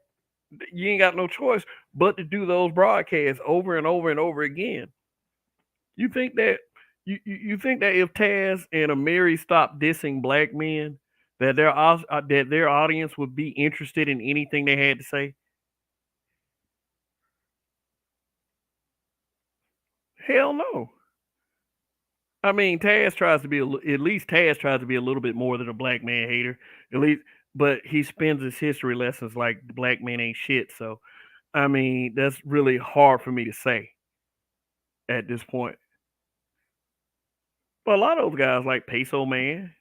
you ain't got no choice but to do those broadcasts over and over and over again. You think that you think that if Taz and Amiri stopped dissing black men, that their audience would be interested in anything they had to say? Hell no. I mean, Taz tries to be at least Taz tries to be a little bit more than a black man hater, at least. But he spends his history lessons like black men ain't shit. So I mean, that's really hard for me to say at this point. But a lot of those guys like Peso Man.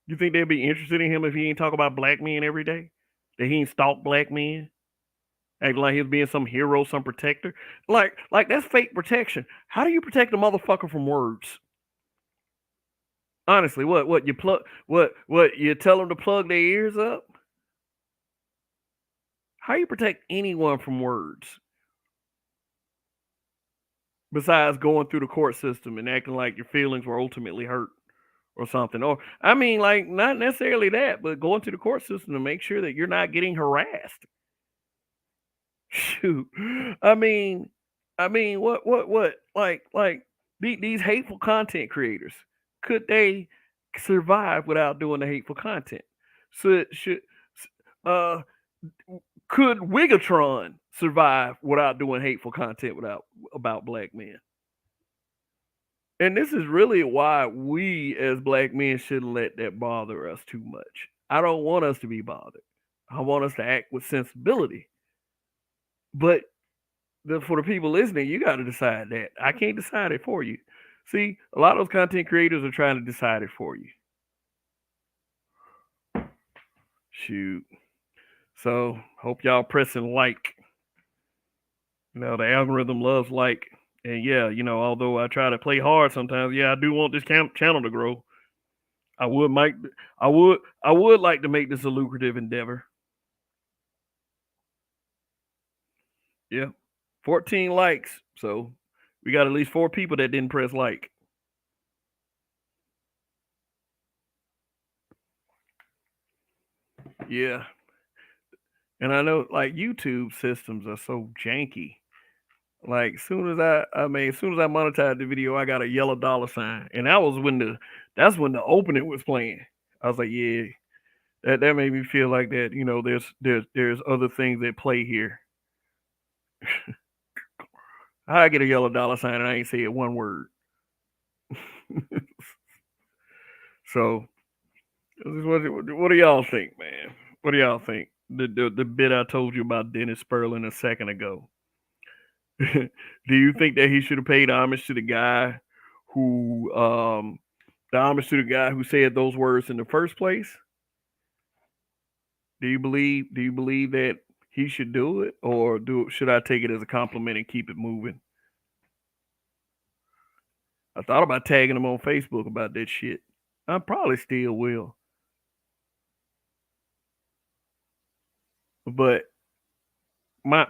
You think they'd be interested in him if he ain't talk about black men every day? That he ain't stalk black men? Acting like he's being some hero, some protector? Like that's fake protection. How do you protect a motherfucker from words? Honestly, what you plug what you tell them to plug their ears up? How you protect anyone from words besides going through the court system and acting like your feelings were ultimately hurt or something? Or I mean, like not necessarily that, but going to the court system to make sure that you're not getting harassed. Shoot, I mean, what? Like these hateful content creators, could they survive without doing the hateful content? Should uh could Wigatron survive without doing hateful content without about black men? And this is really why we as black men shouldn't let that bother us too much. I don't want us to be bothered. I want us to act with sensibility. But for the people listening, you got to decide that. I can't decide it for you. See, a lot of those content creators are trying to decide it for you. Shoot. So, hope y'all pressing like. The algorithm loves like. And yeah, although I try to play hard sometimes, yeah, I do want this channel to grow. I would make I would like to make this a lucrative endeavor. Yeah. 14 likes. So, we got at least 4 people that didn't press like. Yeah. And I know like YouTube systems are so janky. Like as soon as I monetized the video, I got a yellow dollar sign. And that's when the opening was playing. I was like, yeah, that made me feel like that, there's other things at play here. I get a yellow dollar sign and I ain't say it one word. So what do y'all think, man? What do y'all think? The bit I told you about Dennis Sperling a second ago. Do you think that he should have paid homage to who the homage to the guy who said those words in the first place? Do you believe that he should do it, or should I take it as a compliment and keep it moving? I thought about tagging him on Facebook about that shit. I probably still will. But my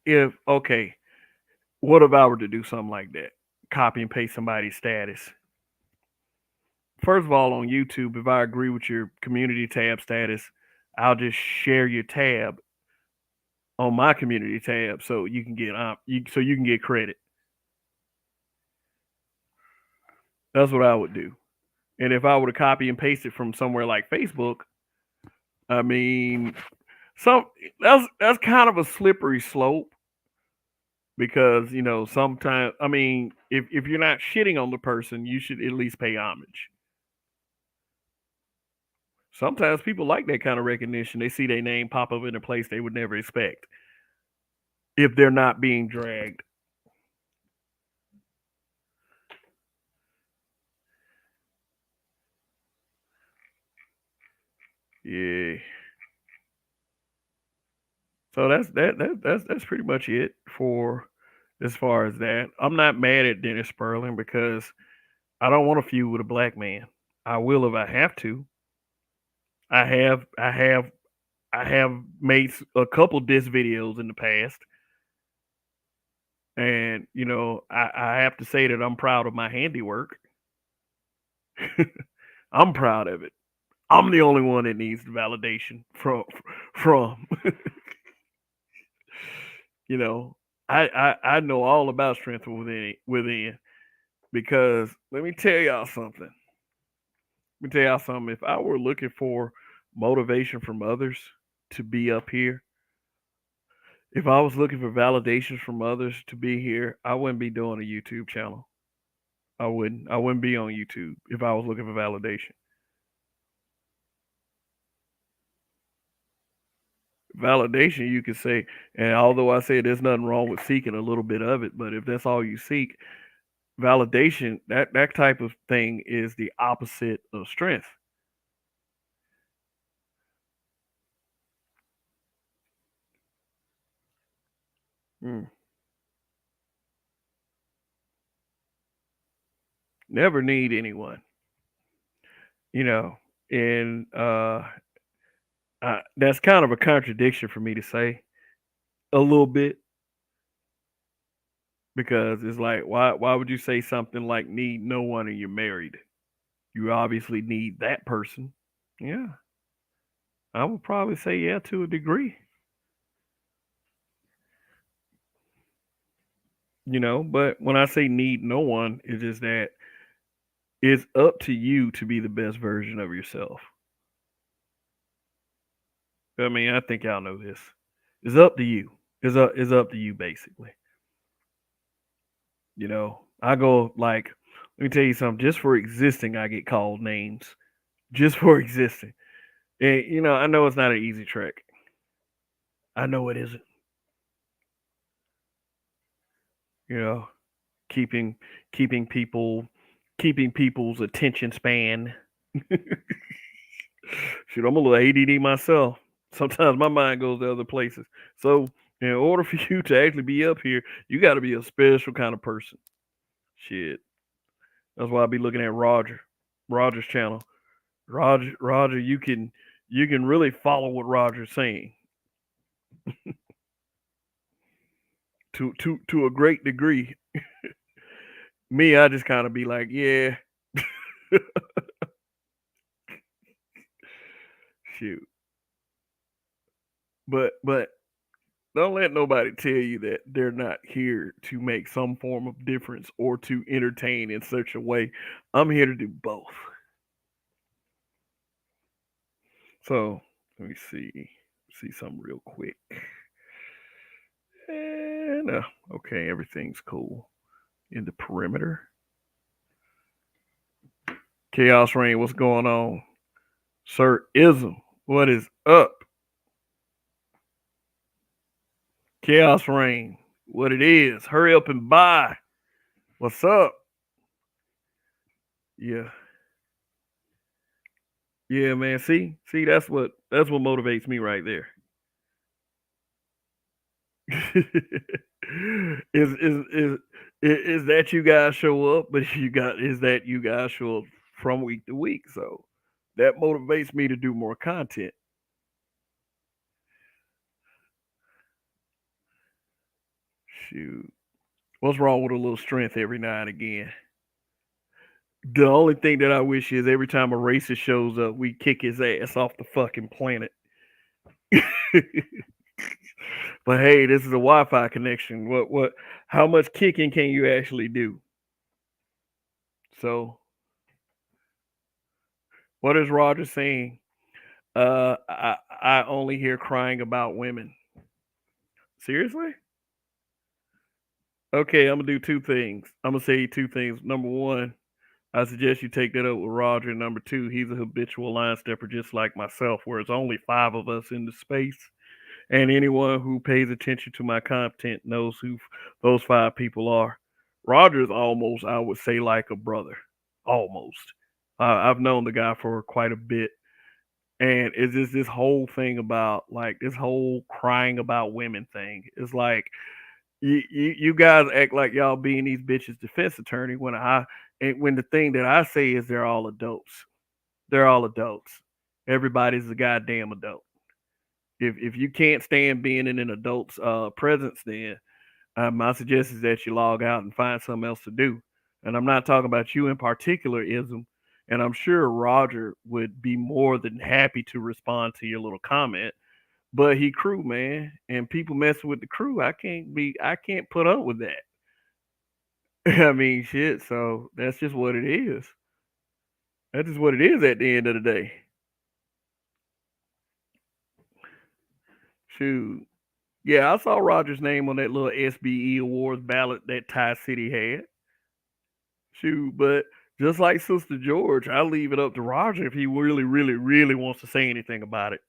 if okay, what if I were to do something like that? Copy and paste somebody's status. First of all, on YouTube, if I agree with your community tab status, I'll just share your tab on my community tab so you can get credit. That's what I would do. And if I were to copy and paste it from somewhere like Facebook, I mean, some that's kind of a slippery slope because sometimes I mean if you're not shitting on the person, you should at least pay homage. Sometimes people like that kind of recognition. They see their name pop up in a place they would never expect if they're not being dragged. Yeah. So that's pretty much it for as far as that. I'm not mad at Dennis Sperling because I don't want to feud with a black man. I will if I have to. I have made a couple diss videos in the past, and I have to say that I'm proud of my handiwork. I'm proud of it. I'm the only one that needs the validation from. you know, I know all about strength within because let me tell y'all something. Let me tell y'all something. If I were looking for motivation from others to be up here, if I was looking for validations from others to be here, I wouldn't be doing a YouTube channel. I wouldn't. I wouldn't be on YouTube if I was looking for validation. Validation, you could say, and although I say there's nothing wrong with seeking a little bit of it, but if that's all you seek, validation, that type of thing is the opposite of strength. Mm. Never need anyone, you know, and that's kind of a contradiction for me to say a little bit because it's like why would you say something like need no one and you're married? You obviously need that person. Yeah, I would probably say yeah to a degree. But when I say need no one, it's just that it's up to you to be the best version of yourself. I mean, I think y'all know this. It's up to you. It's up to you basically. I go like, let me tell you something. Just for existing, I get called names. Just for existing, and I know it's not an easy trick. I know it isn't. You know, keeping keeping people keeping people's attention span. Shoot, I'm a little ADD myself. Sometimes my mind goes to other places. So, in order for you to actually be up here, you got to be a special kind of person. Shit, that's why I be looking at Roger's channel. Roger, you can really follow what Roger's saying to a great degree. Me, I just kind of be like, yeah, shoot, but don't let nobody tell you that they're not here to make some form of difference or to entertain in such a way. I'm here to do both. So let me see something real quick. And okay, everything's cool in the perimeter. Chaos Rain, what's going on? Sir Ism, what is up? Chaos Rain, what it is? Hurry up and buy. What's up? Yeah. Yeah, man. See, that's what motivates me right there. Is that you guys show up, but is that you guys show up from week to week. So that motivates me to do more content. Shoot. What's wrong with a little strength every now and again? The only thing that I wish is every time a racist shows up, we kick his ass off the fucking planet. But hey, this is a Wi-Fi connection. How much kicking can you actually do? So what is Roger saying? I only hear crying about women. Seriously? Okay, I'm gonna do two things. I'm gonna say two things. Number one, I suggest you take that up with Roger. Number two, he's a habitual line stepper just like myself, where it's only five of us in the space. And anyone who pays attention to my content knows who those five people are. Roger's almost, I would say, like a brother. Almost. I've known the guy for quite a bit. And it's just this whole thing about like this whole crying about women thing. It's like you guys act like y'all being these bitches defense attorney when the thing that I say is they're all adults. They're all adults. Everybody's a goddamn adult. If you can't stand being in an adult's presence, then my suggestion is that you log out and find something else to do. And I'm not talking about you in particular, Ism. And I'm sure Roger would be more than happy to respond to your little comment. But he crew, man, and people messing with the crew. I can't put up with that. I mean, shit. So that's just what it is. That's just what it is at the end of the day. Shoot. Yeah, I saw Roger's name on that little SBE Awards ballot that Tie City had. Shoot, but just like Sister George, I leave it up to Roger if he really, really, really wants to say anything about it.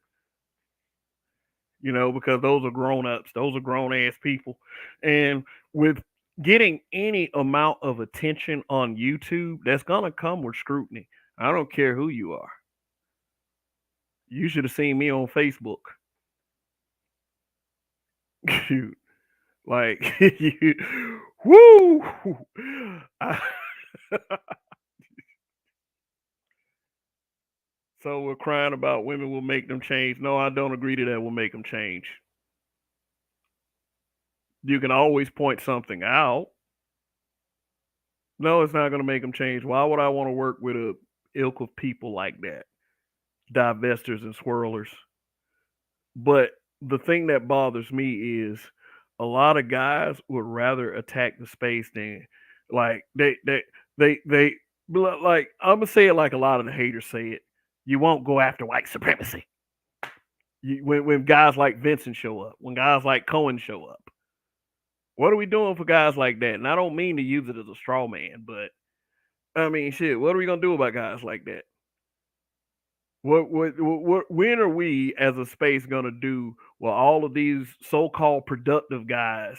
Because those are grown ups, those are grown ass people. And with getting any amount of attention on YouTube, that's going to come with scrutiny. I don't care who you are. You should have seen me on Facebook. Shoot. Like, woo! I, so we're crying about women will make them change. No, I don't agree to that will make them change. You can always point something out. No, it's not going to make them change. Why would I want to work with a ilk of people like that? Divestors and swirlers. But the thing that bothers me is a lot of guys would rather attack the space than like they like I'm gonna say it like a lot of the haters say it. You won't go after white supremacy. When guys like Vincent show up, when guys like Cohen show up, what are we doing for guys like that? And I don't mean to use it as a straw man, but I mean, shit, what are we gonna do about guys like that? When are we as a space gonna do what all of these so-called productive guys?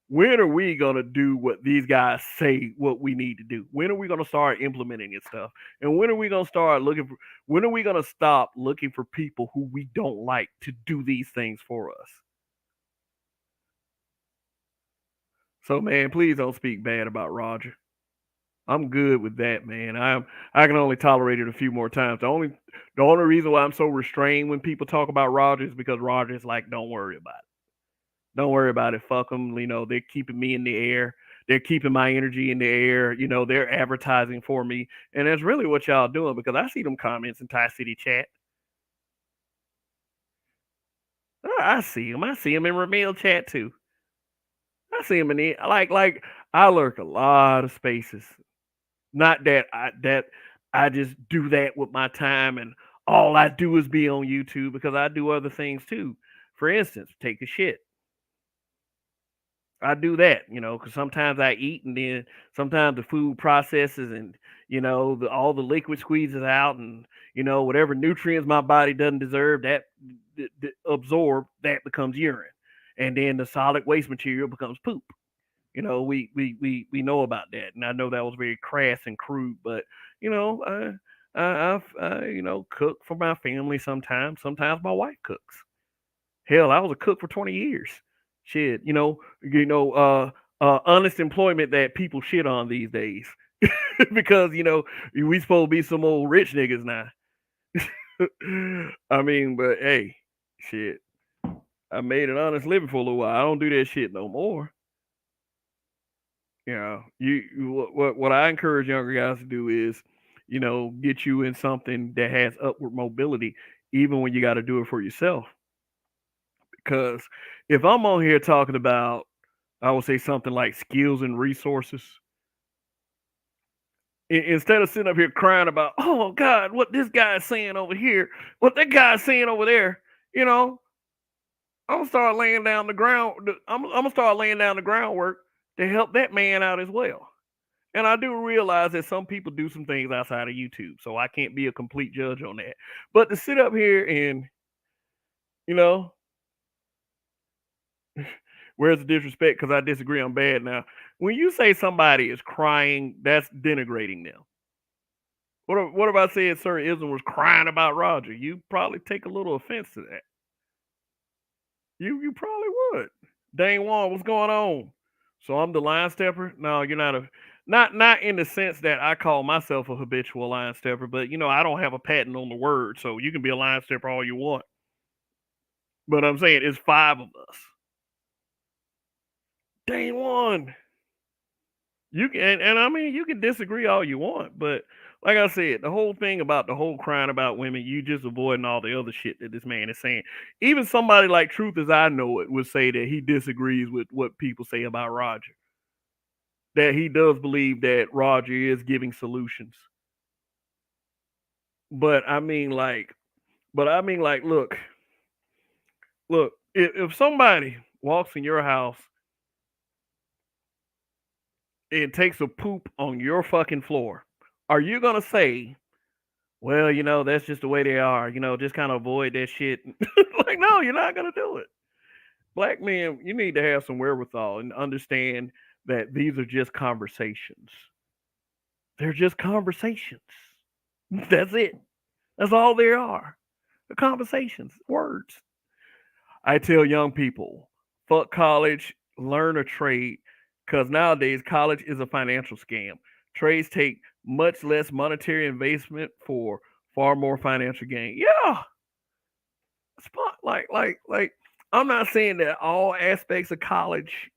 When are we gonna do what these guys say what we need to do? When are we gonna start implementing this stuff? And when are we gonna start looking for? When are we gonna stop looking for people who we don't like to do these things for us? So, man, please don't speak bad about Roger. I'm good with that, man. I can only tolerate it a few more times. The only reason why I'm so restrained when people talk about Roger is because Roger's like, don't worry about it. Don't worry about it. Fuck them. They're keeping me in the air. They're keeping my energy in the air. They're advertising for me, and that's really what y'all doing because I see them comments in Thai City chat. I see them. I see them in Ramil chat too. I see them in the like. I lurk a lot of spaces. Not that I just do that with my time and all I do is be on YouTube because I do other things too. For instance, take a shit. I do that, because sometimes I eat and then sometimes the food processes and all the liquid squeezes out and whatever nutrients my body doesn't deserve that absorb that becomes urine, and then the solid waste material becomes poop. We know about that, and I know that was very crass and crude, but I cook for my family sometimes. Sometimes my wife cooks. Hell, I was a cook for 20 years. Shit, honest employment that people shit on these days because we supposed to be some old rich niggas now. I mean, but hey, shit, I made an honest living for a little while. I don't do that shit no more. What I encourage younger guys to do is, get you in something that has upward mobility, even when you got to do it for yourself. Because if I'm on here talking about, I would say something like skills and resources, instead of sitting up here crying about, oh God, what this guy is saying over here, what that guy is saying over there, you know, I'm gonna start laying down the ground. I'm gonna start laying down the groundwork to help that man out as well. And I do realize that some people do some things outside of YouTube, so I can't be a complete judge on that. But to sit up here and, you know, where's the disrespect? Because I disagree, I'm bad now. When you say somebody is crying, that's denigrating them. What if I said Sir Ism was crying about Roger? You probably take a little offense to that. You probably would. Dane Wong, what's going on? So I'm the line stepper? No, you're not a not in the sense that I call myself a habitual line stepper, but I don't have a patent on the word, so you can be a line stepper all you want. But I'm saying it's five of us. Dane Wong. You can, and I mean, you can disagree all you want, but like I said, the whole thing about the whole crying about women, you just avoiding all the other shit that this man is saying. Even somebody like Truth as I know it would say that he disagrees with what people say about Roger. That he does believe that Roger is giving solutions. But I mean, like, look, if somebody walks in your house and takes a poop on your fucking floor, are you gonna say, well, that's just the way they are, just kind of avoid that shit? Like, no, you're not gonna do it. Black men, you need to have some wherewithal and understand that these are just conversations. They're just conversations. That's it. That's all they are. The conversations, words. I tell young people, fuck college, learn a trade, because nowadays college is a financial scam. Trades take much less monetary investment for far more financial gain. Yeah, spot like I'm not saying that all aspects of college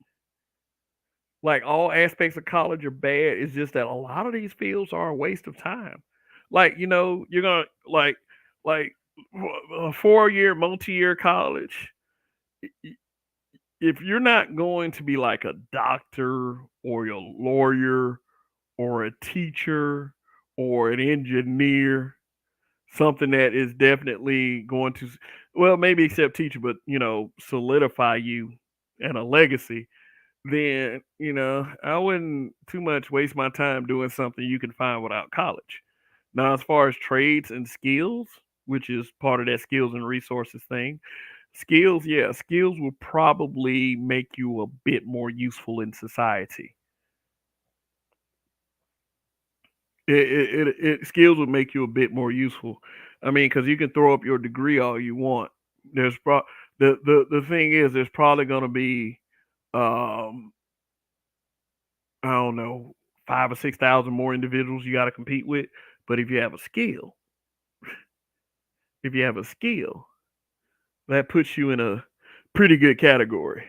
are bad. It's just that a lot of these fields are a waste of time. Like, you're gonna like a 4 year, multi-year college. If you're not going to be like a doctor or a lawyer or a teacher or an engineer, something that is definitely going to, well, maybe except teacher, but solidify you and a legacy, then I wouldn't too much waste my time doing something you can find without college. Now, as far as trades and skills, which is part of that skills and resources thing, skills, yeah, skills will probably make you a bit more useful in society. Skills would make you a bit more useful. I mean, because you can throw up your degree all you want. The thing is, there's probably going to be um I don't know, 5 or 6 thousand more individuals you got to compete with. But if you have a skill, that puts you in a pretty good category.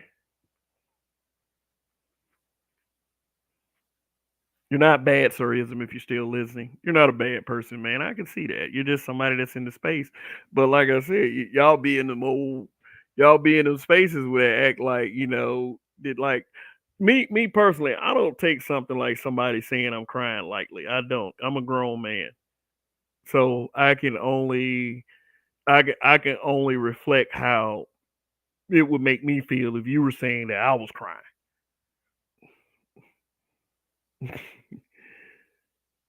You're not bad, Surism, if you're still listening. You're not a bad person, man. I can see that. You're just somebody that's in the space. But like I said, y'all be in the mold, y'all be in those spaces where act like, did like me personally, I don't take something like somebody saying I'm crying lightly. I don't. I'm a grown man. So I can only reflect how it would make me feel if you were saying that I was crying.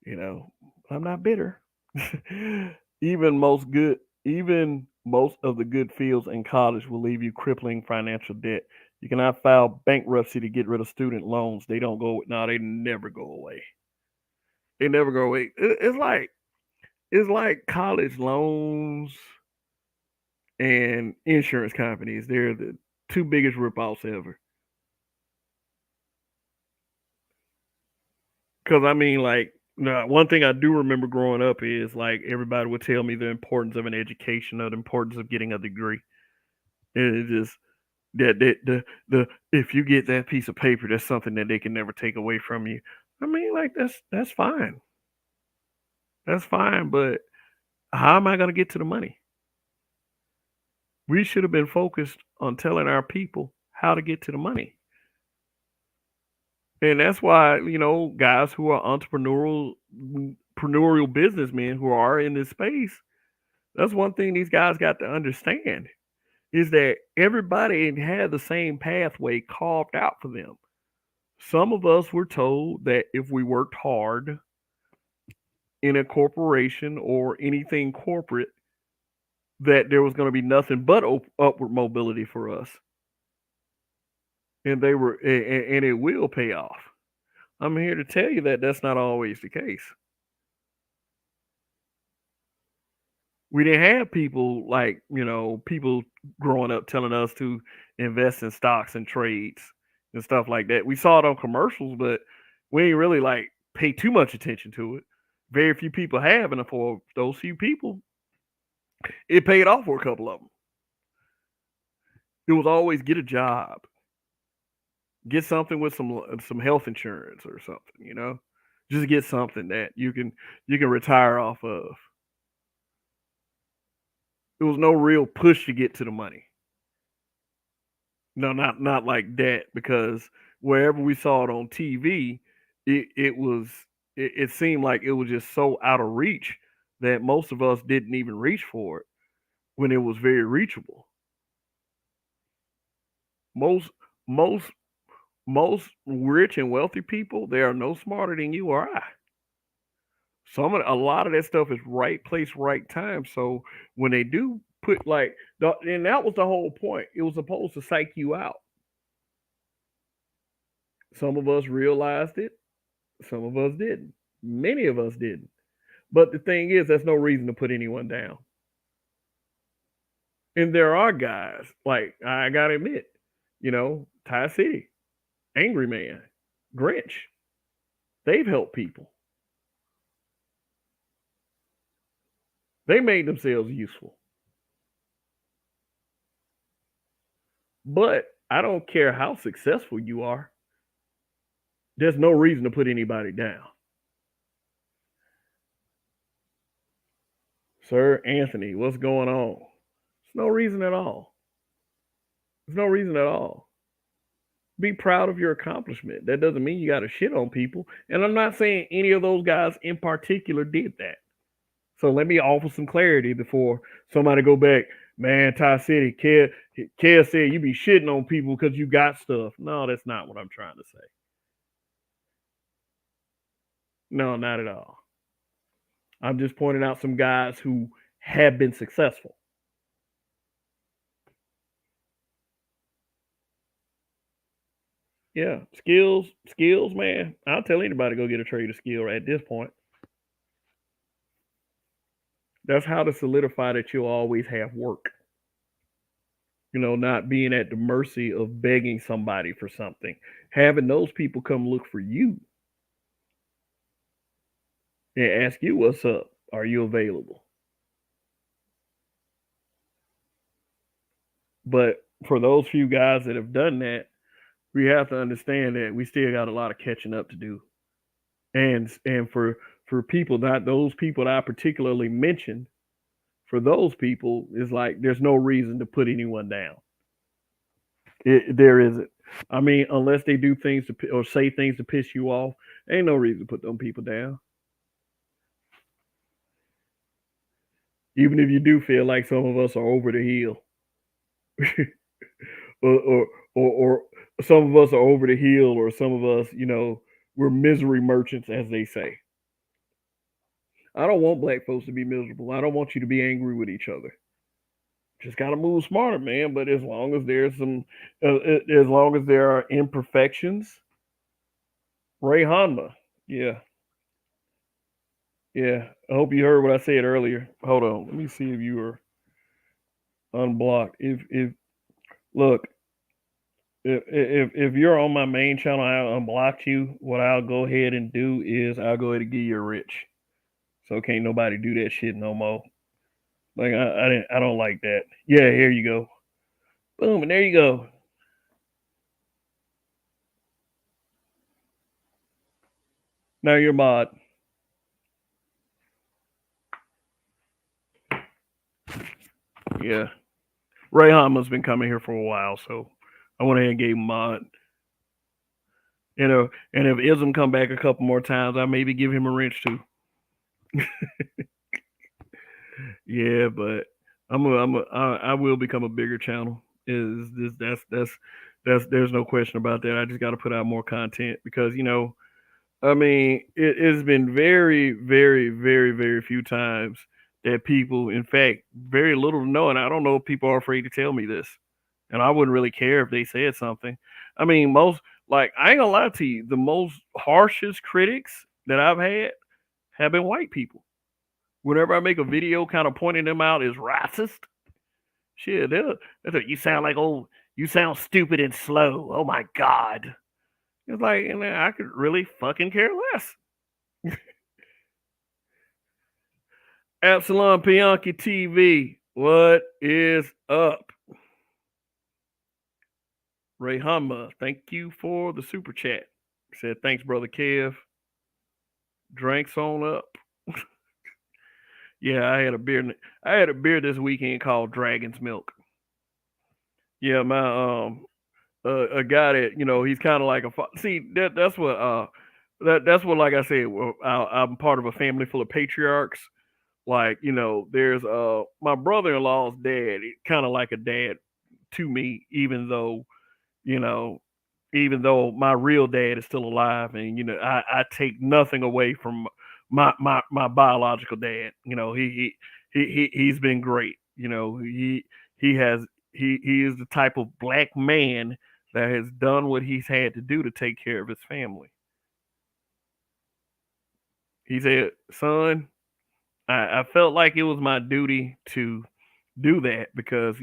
You know, I'm not bitter. even most good, even most of the good fields in college will leave you crippling financial debt. You cannot file bankruptcy to get rid of student loans. They don't go. No, they never go away. They never go away. It's like college loans and insurance companies. They're the two biggest ripoffs ever. Because I mean, like, one thing I do remember growing up is like everybody would tell me the importance of an education, or the importance of getting a degree. And it just the if you get that piece of paper, that's something that they can never take away from you. I mean, like that's fine. That's fine, but how am I going to get to the money? We should have been focused on telling our people how to get to the money. And that's why, guys who are entrepreneurial businessmen who are in this space, that's one thing these guys got to understand is that everybody had the same pathway carved out for them. Some of us were told that if we worked hard in a corporation or anything corporate, that there was going to be nothing but upward mobility for us, and and it will pay off. I'm here to tell you that that's not always the case. We didn't have people like, people growing up telling us to invest in stocks and trades and stuff like that. We saw it on commercials, but we ain't really like pay too much attention to it. Very few people have, and for those few people, it paid off for a couple of them. It was always get a job, get something with some health insurance or something, just get something that you can retire off of. There was no real push to get to the money. No, not like that, because wherever we saw it on TV, it seemed like it was just so out of reach that most of us didn't even reach for it when it was very reachable. Most most most rich and wealthy people, they are no smarter than you or I. A lot of that stuff is right place, right time. So when they do put and that was the whole point. It was supposed to psych you out. Some of us realized it, some of us didn't. Many of us didn't. But the thing is, there's no reason to put anyone down. And there are guys, like I gotta admit, Ty City, Angry Man, Grinch, they've helped people. They made themselves useful. But I don't care how successful you are, there's no reason to put anybody down. Sir Anthony, what's going on? There's no reason at all. There's no reason at all. Be proud of your accomplishment. That doesn't mean you got to shit on people. And I'm not saying any of those guys in particular did that. So let me offer some clarity before somebody go back. Man, Ty City, Kev said you be shitting on people because you got stuff. No, that's not what I'm trying to say. No, not at all. I'm just pointing out some guys who have been successful. Yeah, skills, man. I'll tell anybody to go get a trade of skill at this point. That's how to solidify that you'll always have work. Not being at the mercy of begging somebody for something. Having those people come look for you and ask you what's up. Are you available? But for those few guys that have done that, we have to understand that we still got a lot of catching up to do. And for people, not those people that I particularly mentioned, for those people, it's like there's no reason to put anyone down. There isn't. I mean, unless they do things or say things to piss you off, ain't no reason to put them people down. Even if you do feel like some of us are over the hill, or some of us are over the hill, or some of us, we're misery merchants, as they say. I don't want black folks to be miserable. I don't want you to be angry with each other. Just gotta move smarter, man. But as long as there's as long as there are imperfections, Ray Hanma, yeah, yeah. I hope you heard what I said earlier. Hold on, let me see if you were unblocked. If look, if you're on my main channel, I unblocked you. What I'll go ahead and do is I'll go ahead and give you a rich. So can't nobody do that shit no more. Like I don't like that. Yeah, here you go. Boom, and there you go. Now you're mod. Yeah. Ray Hama's been coming here for a while, so I went ahead and gave him mod. And if Ism come back a couple more times, I maybe give him a wrench too. Yeah, but I will become a bigger channel. Is this that's There's no question about that. I just got to put out more content because I mean, it's been very, very, very, very few times that people, in fact, very little to know, and I don't know if people are afraid to tell me this, and I wouldn't really care if they said something. I mean, most like I ain't gonna lie to you, the most harshest critics that I've had have been white people. Whenever I make a video, kind of pointing them out as racist, shit, they're like, you sound like old, you sound stupid and slow. Oh my god, it's like, and I could really fucking care less. Absalom Pianki TV. What is up? Ray Humma, thank you for the super chat. Said thanks, brother Kev. Drinks on up. Yeah, I had a beer. I had a beer this weekend called Dragon's Milk. Yeah, my a guy that he's kind of like a see that's what that's what, like I said, I'm part of a family full of patriarchs. Like, there's my brother-in-law's dad, kind of like a dad to me, you know, even though my real dad is still alive, and I take nothing away from my biological dad. He's been great. He has he is the type of black man that has done what he's had to do to take care of his family. He said, "Son, I felt like it was my duty to do that because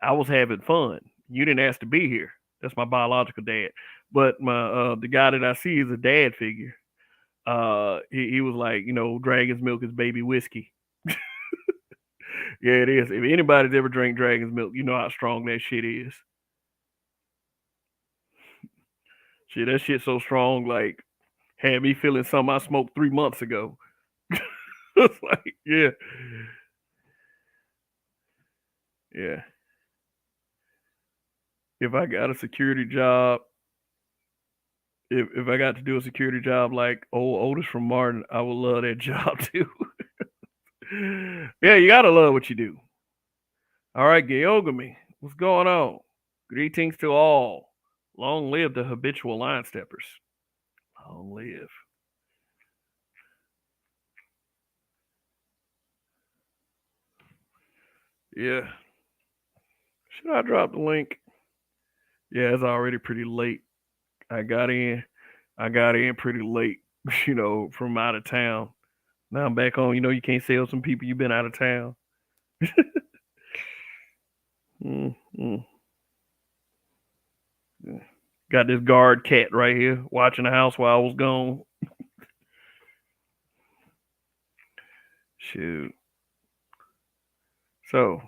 I was having fun. You didn't ask to be here. That's my biological dad. But my the guy that I see is a dad figure. He was like, Dragon's milk is baby whiskey. Yeah, it is. If anybody's ever drank Dragon's milk, you know how strong that shit is. Shit, that shit's so strong, like had me feeling something I smoked 3 months ago. It's like, yeah, yeah. If I got a security job, if I got to do a security job like old Otis from Martin, I would love that job too. Yeah, you gotta love what you do. All right, Geogamy, what's going on? Greetings to all. Long live the habitual line steppers. Long live. Yeah. Should I drop the link? Yeah, it's already pretty late. I got in. I got in pretty late, from out of town. Now I'm back home. You can't sell some people you've been out of town. Mm-hmm. Got this guard cat right here watching the house while I was gone. Shoot. So,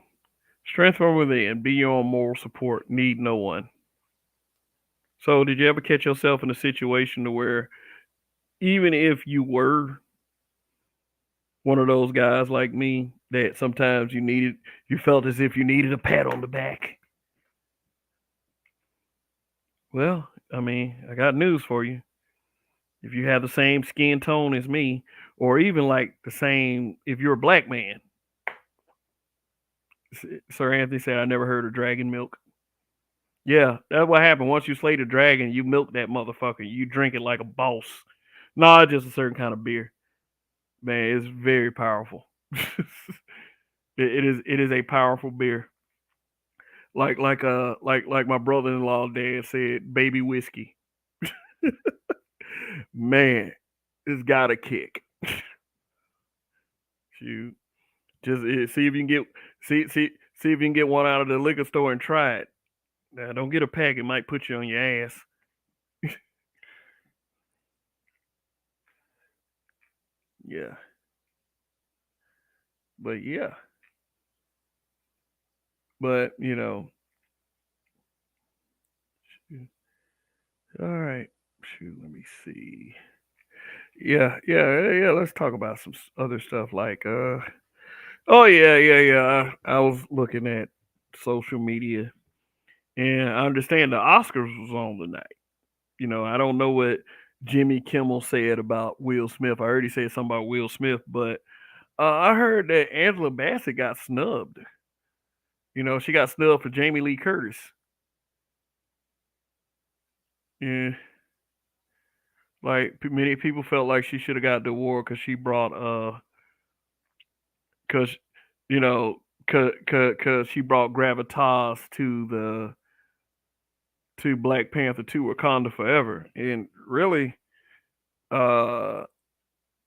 strength from within, be your own moral support, need no one. So, did you ever catch yourself in a situation to where even if you were one of those guys like me that sometimes you felt as if you needed a pat on the back? Well, I mean, I got news for you. If you have the same skin tone as me, or even like the same, if you're a black man, Sir Anthony said, I never heard of dragon milk. Yeah, that's what happened. Once you slay the dragon, you milk that motherfucker. You drink it like a boss. Nah, just a certain kind of beer. Man, it's very powerful. It is a powerful beer. Like my brother in law dad said, baby whiskey. Man, it's got a kick. Shoot. Just see if you can get see if you can get one out of the liquor store and try it. Now, don't get a pack; it might put you on your ass. Yeah, but yeah, but all right. Shoot, let me see. Yeah. Let's talk about some other stuff like oh yeah. I was looking at social media, and I understand the Oscars was on tonight. I don't know what Jimmy Kimmel said about Will Smith. I heard he said something about Will Smith, but I heard that Angela Bassett got snubbed. She got snubbed for Jamie Lee Curtis. Yeah, like many people felt like she should have got the award because she brought because you know because she brought gravitas to Black Panther 2 Wakanda Forever. And really, uh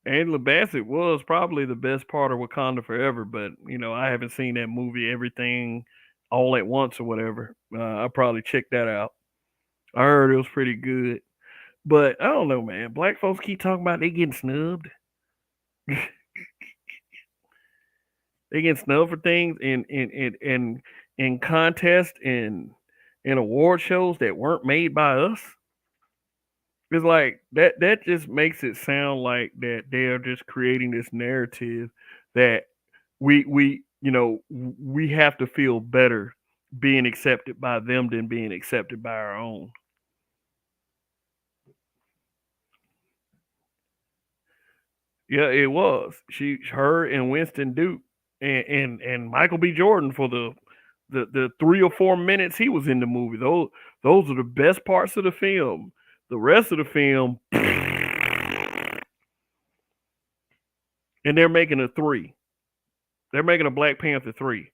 Angela Bassett was probably the best part of Wakanda Forever, but I haven't seen that movie everything all at once or whatever. I'll probably check that out. I heard it was pretty good. But I don't know, man. Black folks keep talking about they getting snubbed. They getting snubbed for things in contests and in award shows that weren't made by us. It's like that just makes it sound like that they are just creating this narrative that we have to feel better being accepted by them than being accepted by our own. Yeah, it was. Her and Winston Duke and Michael B. Jordan for the 3 or 4 minutes he was in the movie. Those are the best parts of the film. The rest of the film, and they're making a three. They're making a Black Panther 3.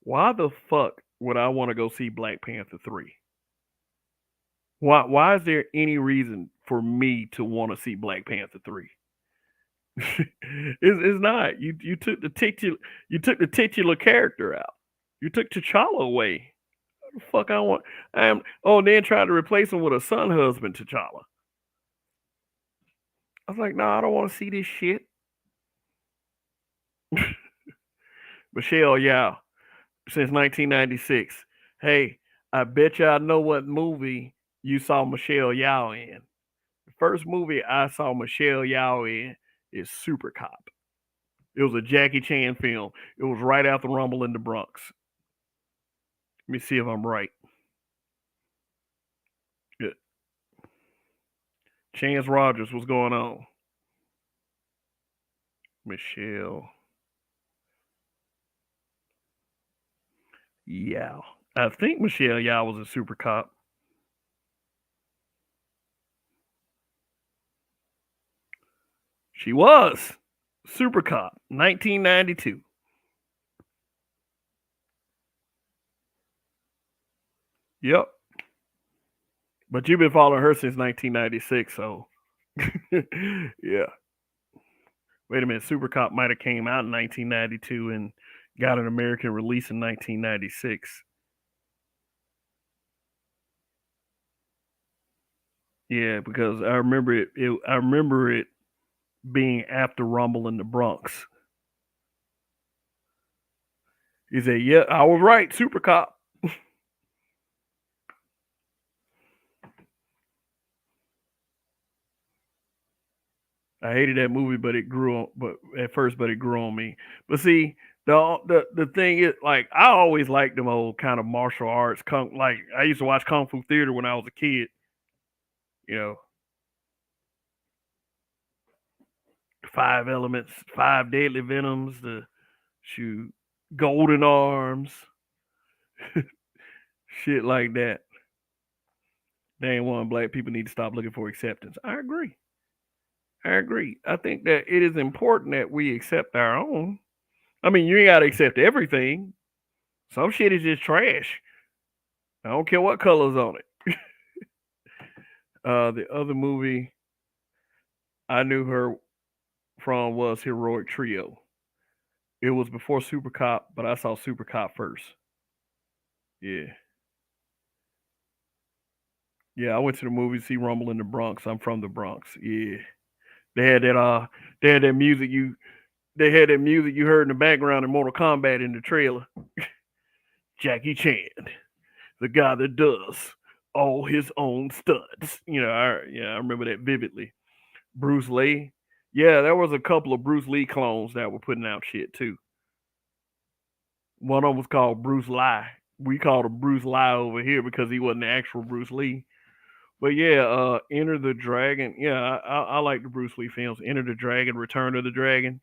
Why the fuck would I want to go see Black Panther 3? Why is there any reason for me to want to see Black Panther 3? It's not. You took the titular character out. You took T'Challa away. What the fuck I want? Then tried to replace him with a son husband T'Challa. I was like, nah, I don't want to see this shit. Michelle Yao, since 1996. Hey, I bet y'all know what movie you saw Michelle Yao in. The first movie I saw Michelle Yao in is Super Cop. It was a Jackie Chan film. It was right after Rumble in the Bronx. Let me see if I'm right. Yeah. Chance Rogers, what's going on? Michelle Yao. I think Michelle Yao was a Super Cop. She was. Super Cop, 1992. Yep. But you've been following her since 1996, so yeah. Wait a minute, Super Cop might have came out in 1992 and got an American release in 1996. Yeah, because I remember it being after Rumble in the Bronx. He said, "Yeah, I was right, Super Cop." I hated that movie, but it grew on me. But see, the thing is, like, I always liked them old kind of martial arts. Like I used to watch Kung Fu Theater when I was a kid. You know, Five Elements, Five Deadly Venoms, the shoot, Golden Arms, shit like that. They ain't one black people need to stop looking for acceptance. I agree. I agree. I think that it is important that we accept our own. I mean, you ain't gotta accept everything. Some shit is just trash. I don't care what color's on it. The other movie I knew her from was Heroic Trio. It was before Super Cop, but I saw Super Cop first. Yeah. Yeah, I went to the movie to see Rumble in the Bronx. I'm from the Bronx. Yeah. They had that they had that music you heard in the background in Mortal Kombat in the trailer. Jackie Chan, the guy that does all his own stunts. I remember that vividly. Bruce Lee. Yeah, there was a couple of Bruce Lee clones that were putting out shit too. One of them was called Bruce Lee. We called him Bruce Lee over here because he wasn't the actual Bruce Lee. But yeah, Enter the Dragon. Yeah, I like the Bruce Lee films. Enter the Dragon, Return of the Dragon.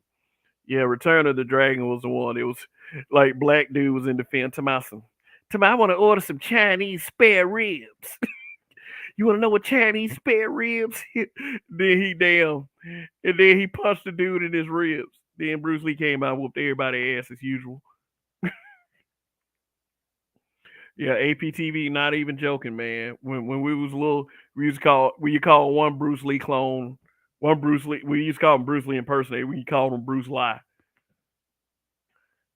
Yeah, Return of the Dragon was the one. It was like black dude was in the film. I want to order some Chinese spare ribs. You want to know what Chinese spare ribs? Then he damn, and then he punched the dude in his ribs. Then Bruce Lee came out and whooped everybody's ass as usual. Yeah, APTV, not even joking, man. When we was little, we call one Bruce Lee clone, one Bruce Lee. We used to call him Bruce Lee impersonator. We called him Bruce Lie.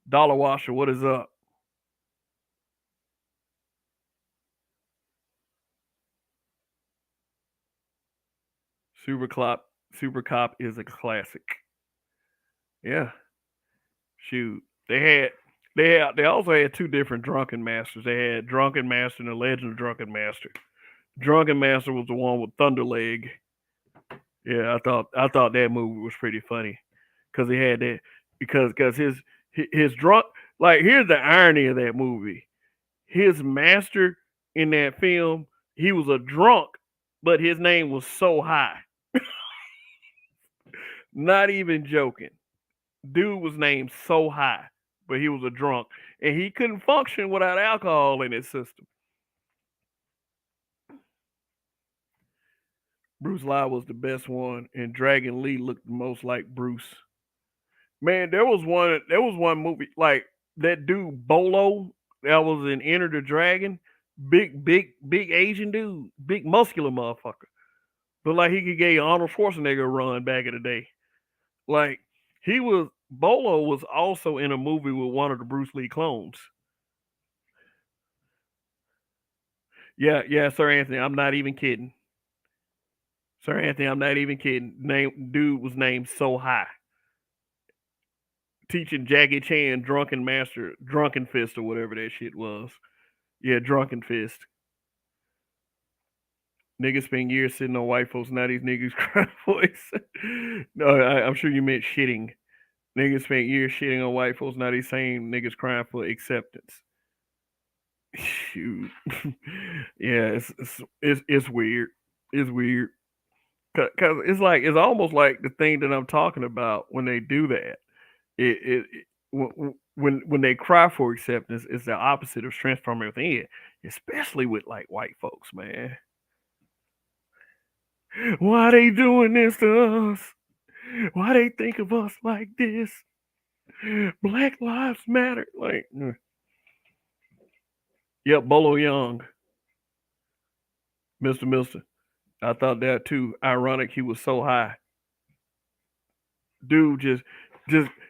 Dollar Washer, what is up? Super Cop, Super Cop is a classic. Yeah, shoot. They also had two different Drunken Masters. They had Drunken Master and the Legend of Drunken Master. Drunken Master was the one with Thunderleg. Yeah, I thought that movie was pretty funny because he had that because his drunk, like, here's the irony of that movie. His master in that film, he was a drunk, but his name was so high. Not even joking. Dude was named so high, but he was a drunk and he couldn't function without alcohol in his system. Bruce Lee was the best one, and Dragon Lee looked the most like Bruce. Man, there was one movie like that dude Bolo that was in Enter the Dragon. Big Asian dude, big muscular motherfucker. But like he could get Arnold Schwarzenegger a run back in the day. Like he was Bolo was also in a movie with one of the Bruce Lee clones. Yeah, Sir Anthony. I'm not even kidding. Sir Anthony, I'm not even kidding. Name dude was named So High. Teaching Jackie Chan Drunken Master, Drunken Fist, or whatever that shit was. Yeah, Drunken Fist. Niggas spend years sitting on white folks. Now these niggas cry voice. No, I'm sure you meant shitting. Niggas spent years shitting on white folks. Now these same niggas crying for acceptance. Shoot. Yeah, it's weird. It's weird. Cause it's almost like the thing that I'm talking about when they do that. When they cry for acceptance, it's the opposite of strength from within, especially with like white folks, man. Why they doing this to us? Why they think of us like this? Black lives matter. Like, yep, Bolo Young, Mister. I thought that too. Ironic, he was so high. Dude, just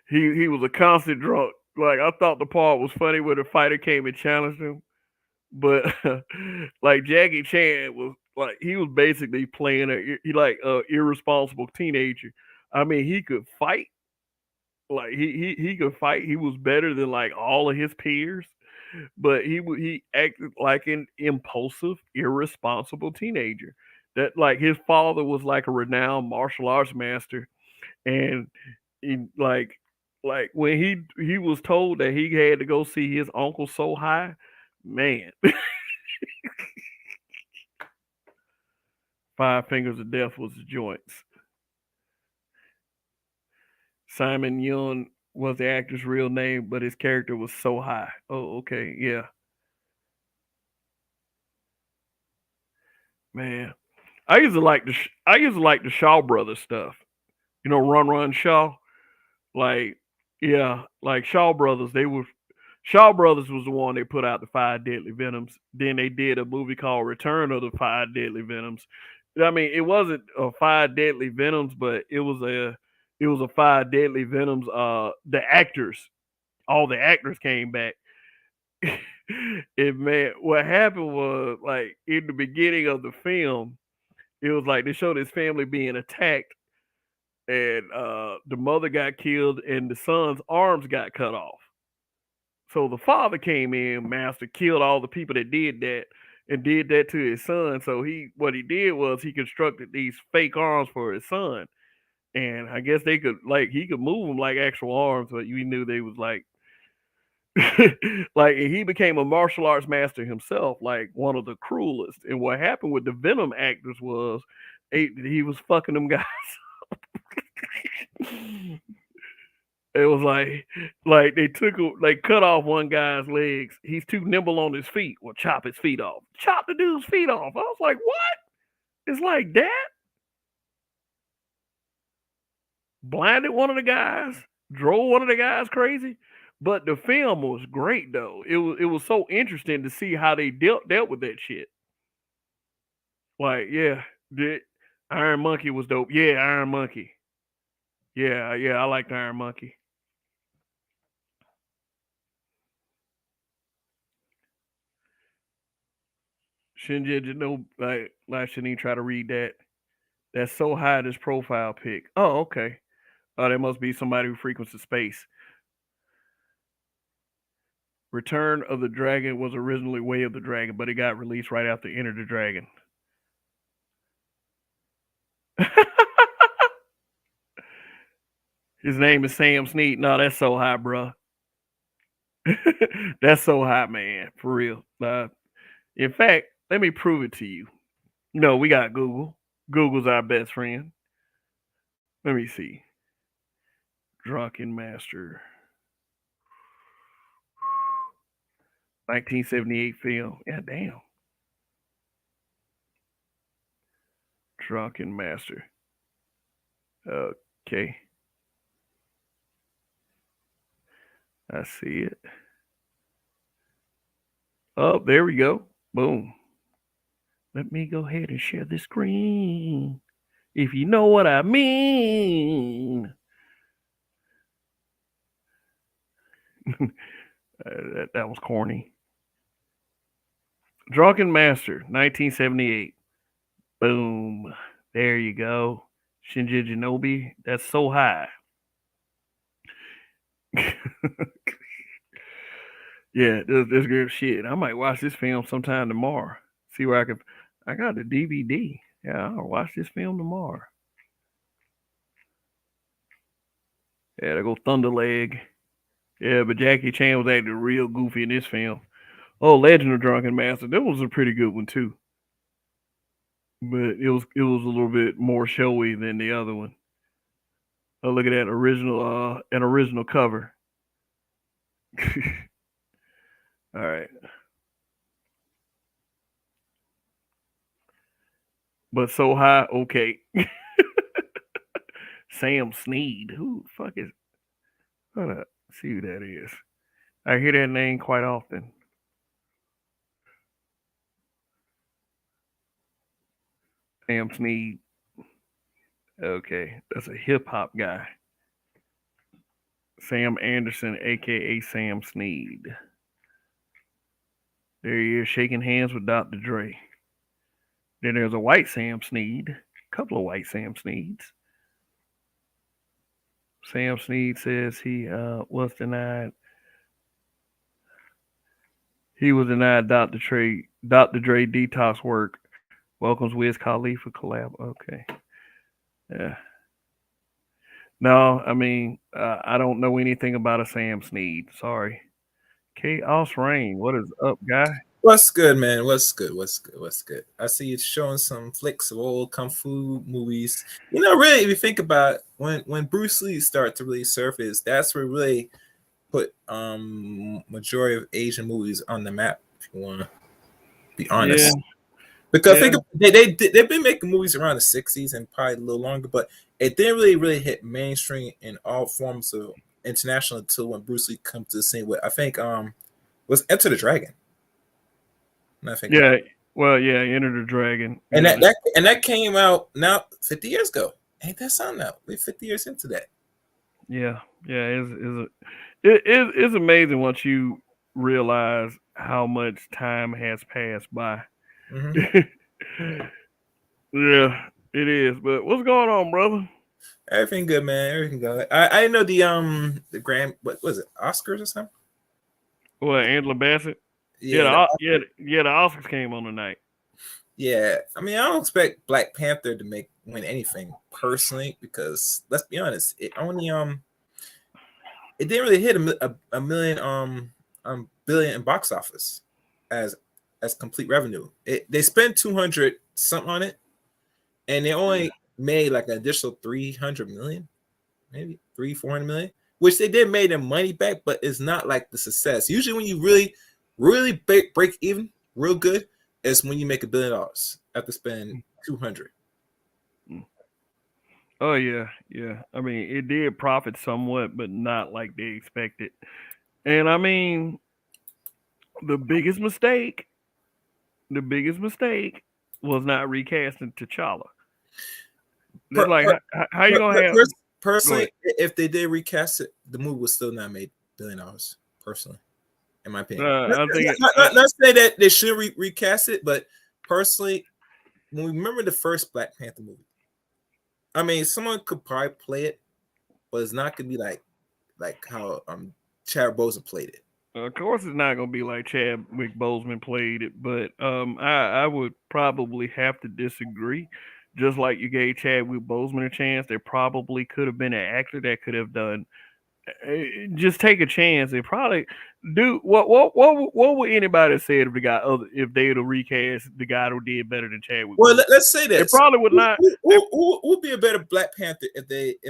he was a constant drunk. Like I thought the part was funny where the fighter came and challenged him, but like Jackie Chan was like he was basically playing a irresponsible teenager. I mean, he could fight. Like he could fight. He was better than like all of his peers, but he acted like an impulsive, irresponsible teenager. That like his father was like a renowned martial arts master, and he, like when he was told that he had to go see his uncle so high, man, five fingers of death was the joints. Simon Young was the actor's real name, but his character was so high. Oh, okay, yeah, man. I used to like the Shaw Brothers stuff. You know, Run Shaw. Like, yeah, like Shaw Brothers. Shaw Brothers was the one they put out the Five Deadly Venoms. Then they did a movie called Return of the Five Deadly Venoms. I mean, it wasn't a Five Deadly Venoms, but it was a Five Deadly Venoms. The actors, all the actors came back. And man, what happened was like in the beginning of the film, it was like they showed his family being attacked, and the mother got killed, and the son's arms got cut off. So the father came in, master killed all the people that did that, and did that to his son. So what he did was he constructed these fake arms for his son, and I guess they could like he could move them like actual arms, but you knew they was like like he became a martial arts master himself, like one of the cruelest. And what happened with the Venom actors was he was fucking them guys. It was like they cut off one guy's legs. He's too nimble on his feet. Well, chop his feet off. Chop the dude's feet off. I was like, what? It's like that. Blinded one of the guys. Drove one of the guys crazy. But the film was great though. It was so interesting to see how they dealt with that shit. Like, yeah, the Iron Monkey was dope. Yeah, Iron Monkey. Yeah, yeah, I liked Iron Monkey. Shinji, you know, like shouldn't even try to read that. That's so high this profile pic. Oh, okay. Oh, that must be somebody who frequents the space. Return of the Dragon was originally Way of the Dragon, but it got released right after Enter the Dragon. His name is Sam Snead. No, that's so high, bro. That's so high, man. For real. In fact, let me prove it to you. No, we got Google. Google's our best friend. Let me see. Drunken Master. 1978 film. Yeah, damn. Drunken Master. Okay. I see it. Oh, there we go. Boom. Let me go ahead and share the screen. If you know what I mean. That was corny. Drunken Master, 1978. Boom. There you go. Shinji Shinobi. That's so high. Yeah, this good shit. I might watch this film sometime tomorrow. See where I can. I got the DVD. Yeah, I'll watch this film tomorrow. Yeah, there go Thunderleg. Yeah, but Jackie Chan was acting real goofy in this film. Oh, Legend of Drunken Master. That was a pretty good one too. But it was a little bit more showy than the other one. Oh, look at that original cover. All right. But so high, okay. Sam Snead. Who the fuck is hold up. See who that is. I hear that name quite often. Sam Snead. Okay. That's a hip hop guy. Sam Anderson, aka Sam Snead. There he is shaking hands with Dr. Dre. Then there's a white Sam Snead. A couple of white Sam Sneeds. Sam Snead says he was denied. He was denied Dr. Dre detox work. Welcomes Wiz Khalifa collab. Okay. Yeah. No, I mean, I don't know anything about a Sam Snead. Sorry. Chaos Rain. What is up, guy? What's good, man? What's good? What's good? What's good? I see you showing some flicks of old kung fu movies. You know, really, if you think about it, when Bruce Lee started to really surface, that's where really put majority of Asian movies on the map. If you want to be Yeah. honest, because Yeah. think they've been making movies around the '60s and probably a little longer, but it didn't really hit mainstream in all forms of international until when Bruce Lee come to the scene. With I think was Enter the Dragon. I think Yeah. Well, yeah, Enter the Dragon. and Yeah. that came out now 50 years ago. Ain't that something now? We're 50 years into that. Yeah. Yeah. It's amazing once you realize how much time has passed by. Mm-hmm. Yeah, it is. But what's going on, brother? Everything good, man. Everything good. I didn't know the grand what was it, Oscars or something? What, Angela Bassett? Yeah, Yeah, the, the Oscars came on tonight. yeah. I mean, I don't expect Black Panther to win anything personally because let's be honest, it only it didn't really hit a million billion in box office as complete revenue. They spent 200 something on it, and they only made like an additional 300 million, maybe 400 million, which they did made their money back, but it's not like the success. Usually, when you really break even real good, is when you make $1 billion after spending 200. Oh yeah, yeah. I mean, it did profit somewhat, but not like they expected. And I mean, the biggest mistake, the biggest mistake was not recasting T'Challa. It's Per, like per, how you per, gonna per, have? Go personally, ahead. if they did recast it, the movie would still not made $1 billion. Personally, in my opinion, not, I think not say that they should recast it, but personally, when we remember the first Black Panther movie, I mean, someone could probably play it, but it's not gonna be like how Chadwick Boseman played it. of course, it's not gonna be like Chadwick Boseman played it, but I would probably have to disagree. Just like you gave Chadwick Boseman a chance, there probably could have been an actor that could have done just take a chance and probably do what would anybody have said if the guy if they'd have recast the guy who did better than Chadwick Well, Boseman? let's say They this: probably would not. They, who would be a better Black Panther if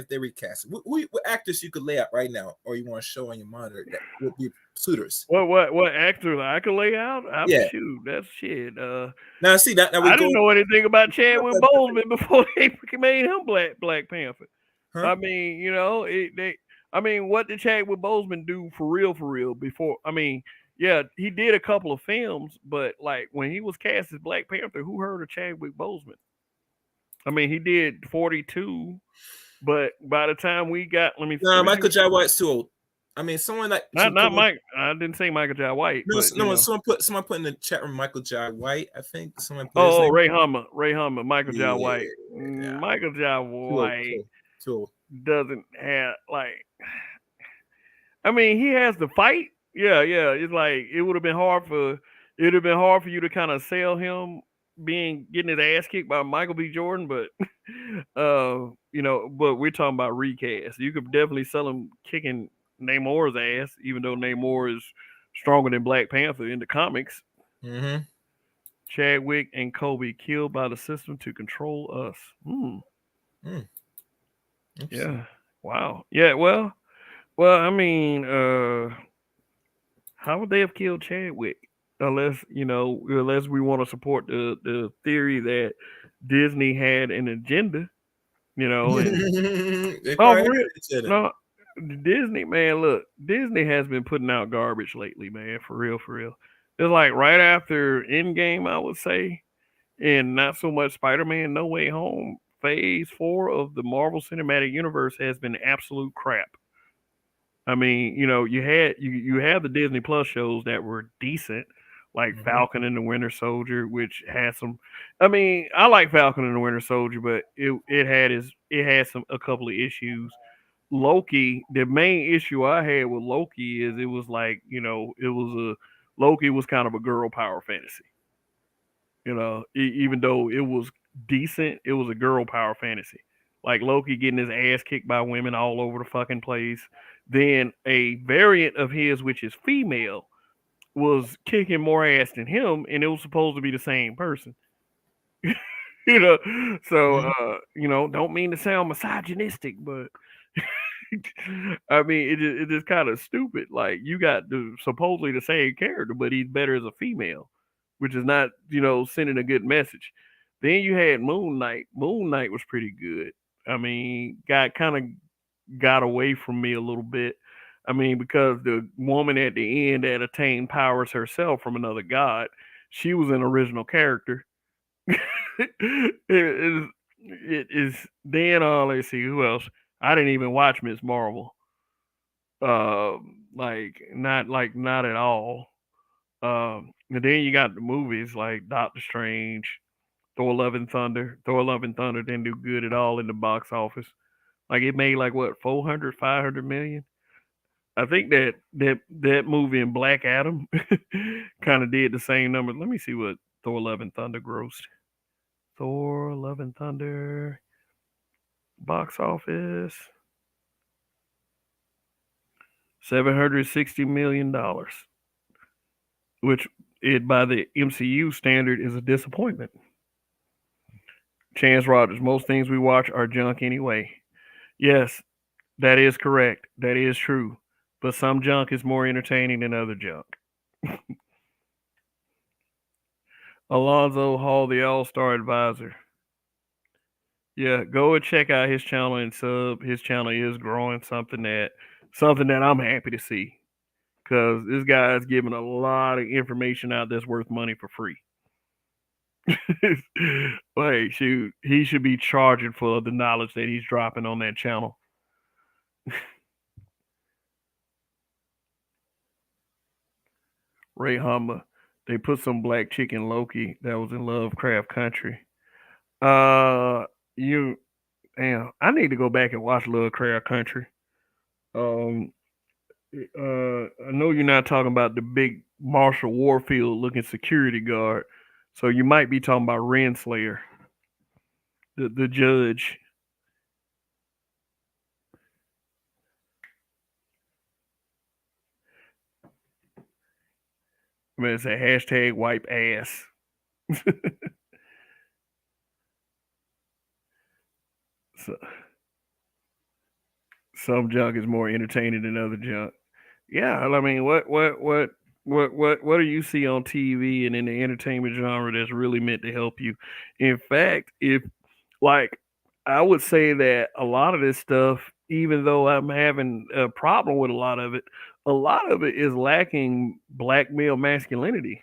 they recast it? What actors you could lay out right now, or you want to show on your monitor that would be suitors? what actor I could lay out? I Yeah. shoot, that's shit. Now see that now we I go. didn't know anything about Chadwick Boseman before they made him Black Panther. Huh? I mean, you know, they. I mean, what did Chadwick Boseman do for real? Before, I mean, yeah, he did a couple of films, but like when he was cast as Black Panther, who heard of Chadwick Boseman? I mean, he did 42, but by the time we got, No, let me see Michael what. J. White's too old. I mean, someone like Not Mike. I didn't say Michael J. White, no, but you no. know. Someone put in the chat room Michael J. White. I think someone put his Oh, name. Ray Hummer, Michael J. White. Yeah, Michael J. too old, White too old. doesn't have like. I mean, he has the fight. Yeah, yeah. It's like it would have been hard for you to kind of sell him being getting his ass kicked by Michael B. Jordan, but you know, but we're talking about recast. You could definitely sell him kicking Namor's ass, even though Namor is stronger than Black Panther in the comics. Mm-hmm. Chadwick and Kobe killed by the system to control us. Hmm. Mm. Yeah. Wow. Yeah. Well. I mean, how would they have killed Chadwick? Unless you know, unless we want to support the theory that Disney had an agenda, you know, and They oh, probably for real, said it. no, Disney man, look, Disney has been putting out garbage lately, man, for real, for real. It's like right after Endgame, I would say, and not so much Spider-Man No Way Home. Phase 4 of the Marvel Cinematic Universe has been absolute crap. I mean, you know, you had the Disney Plus shows that were decent, like Mm-hmm. Falcon and the Winter Soldier, which had some. I mean, I like Falcon and the Winter Soldier, but it had some a couple of issues. Loki, the main issue I had with Loki is it was like you know it was a Loki was kind of a girl power fantasy. You know, even though it was decent, it was a girl power fantasy. Like Loki getting his ass kicked by women all over the fucking place. Then a variant of his, which is female, was kicking more ass than him, and it was supposed to be the same person. You know, so Mm-hmm. you know, don't mean to sound misogynistic, but I mean, it is kind of stupid. Like you got the supposedly the same character, but he's better as a female, which is not you know sending a good message. Then you had Moon Knight. Moon Knight was pretty good. I mean, got away from me a little bit. I mean, because the woman at the end that attained powers herself from another god, she was an original character. It is then let's see who else. I didn't even watch Miss Marvel. Like not at all. And then you got the movies like Doctor Strange, Thor Love and Thunder. Thor Love and Thunder didn't do good at all in the box office. Like it made like what 400, 500 million. I think that movie and Black Adam kind of did the same number. Let me see what Thor Love and Thunder grossed. Thor Love and Thunder box office $760 million, which it by the MCU standard is a disappointment. Chance Rogers, most things we watch are junk anyway. Yes, That is correct. That is true. But some junk is more entertaining than other junk. Alonzo Hall, the All Star Advisor. Yeah, go and check out his channel and sub. His channel is growing, something that I'm happy to see because this guy's giving a lot of information out that's worth money for free. Like, shoot, he should be charging for the knowledge that he's dropping on that channel. Ray Hummer, they put some black chick in Loki that was in Lovecraft Country. Uh, you, damn, I need to go back and watch Lovecraft Country. Um, I know you're not talking about the big Marshall Warfield looking security guard, so you might be talking about Renslayer, the judge. I mean, it's a hashtag wipe ass. So, some junk is more entertaining than other junk. Yeah, I mean, what do you see on TV and in the entertainment genre that's really meant to help you? In fact, if like I would say that a lot of this stuff, even though I'm having a problem with a lot of it is lacking black male masculinity.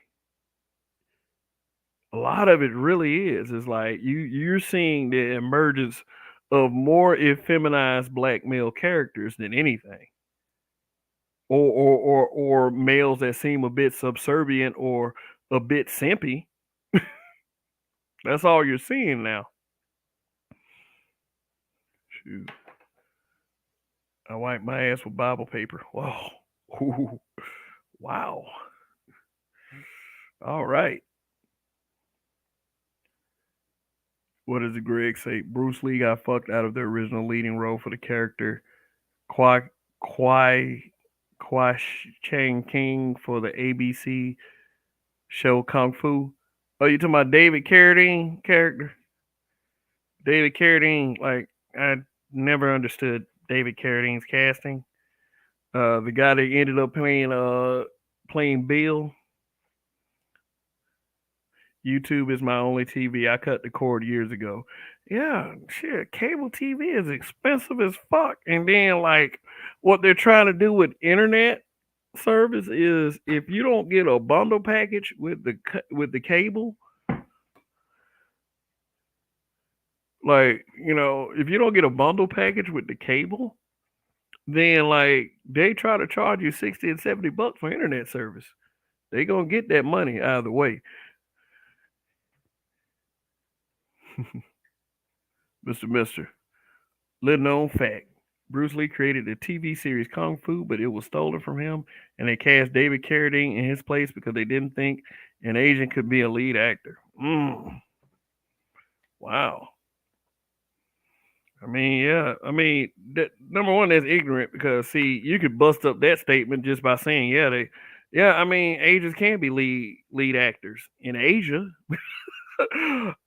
A lot of it really is. It's like you're seeing the emergence of more effeminized black male characters than anything. Or males that seem a bit subservient or a bit simpy. That's all you're seeing now. Shoot. I wipe my ass with Bible paper. Whoa. Ooh. Wow. All right. What does Greg say? Bruce Lee got fucked out of the original leading role for the character Kwai Kwai Kwai Chang King for the ABC show Kung Fu. Oh, you talking about David Carradine character? David Carradine, like I never understood David Carradine's casting. The guy that ended up playing Bill. YouTube is my only TV. I cut the cord years ago. Yeah, shit. Cable TV is expensive as fuck. And then like what they're trying to do with internet service is if you don't get a bundle package with the cable, like if you don't get a bundle package with the cable, then like they try to charge you 60 and $70 for internet service. They gonna get that money either way. Mister. Little known fact. Bruce Lee created the TV series Kung Fu, but it was stolen from him, and they cast David Carradine in his place because they didn't think an Asian could be a lead actor. Wow. I mean, yeah. I mean, that, number one, that's ignorant because see, you could bust up that statement just by saying, yeah. I mean, Asians can be lead actors in Asia.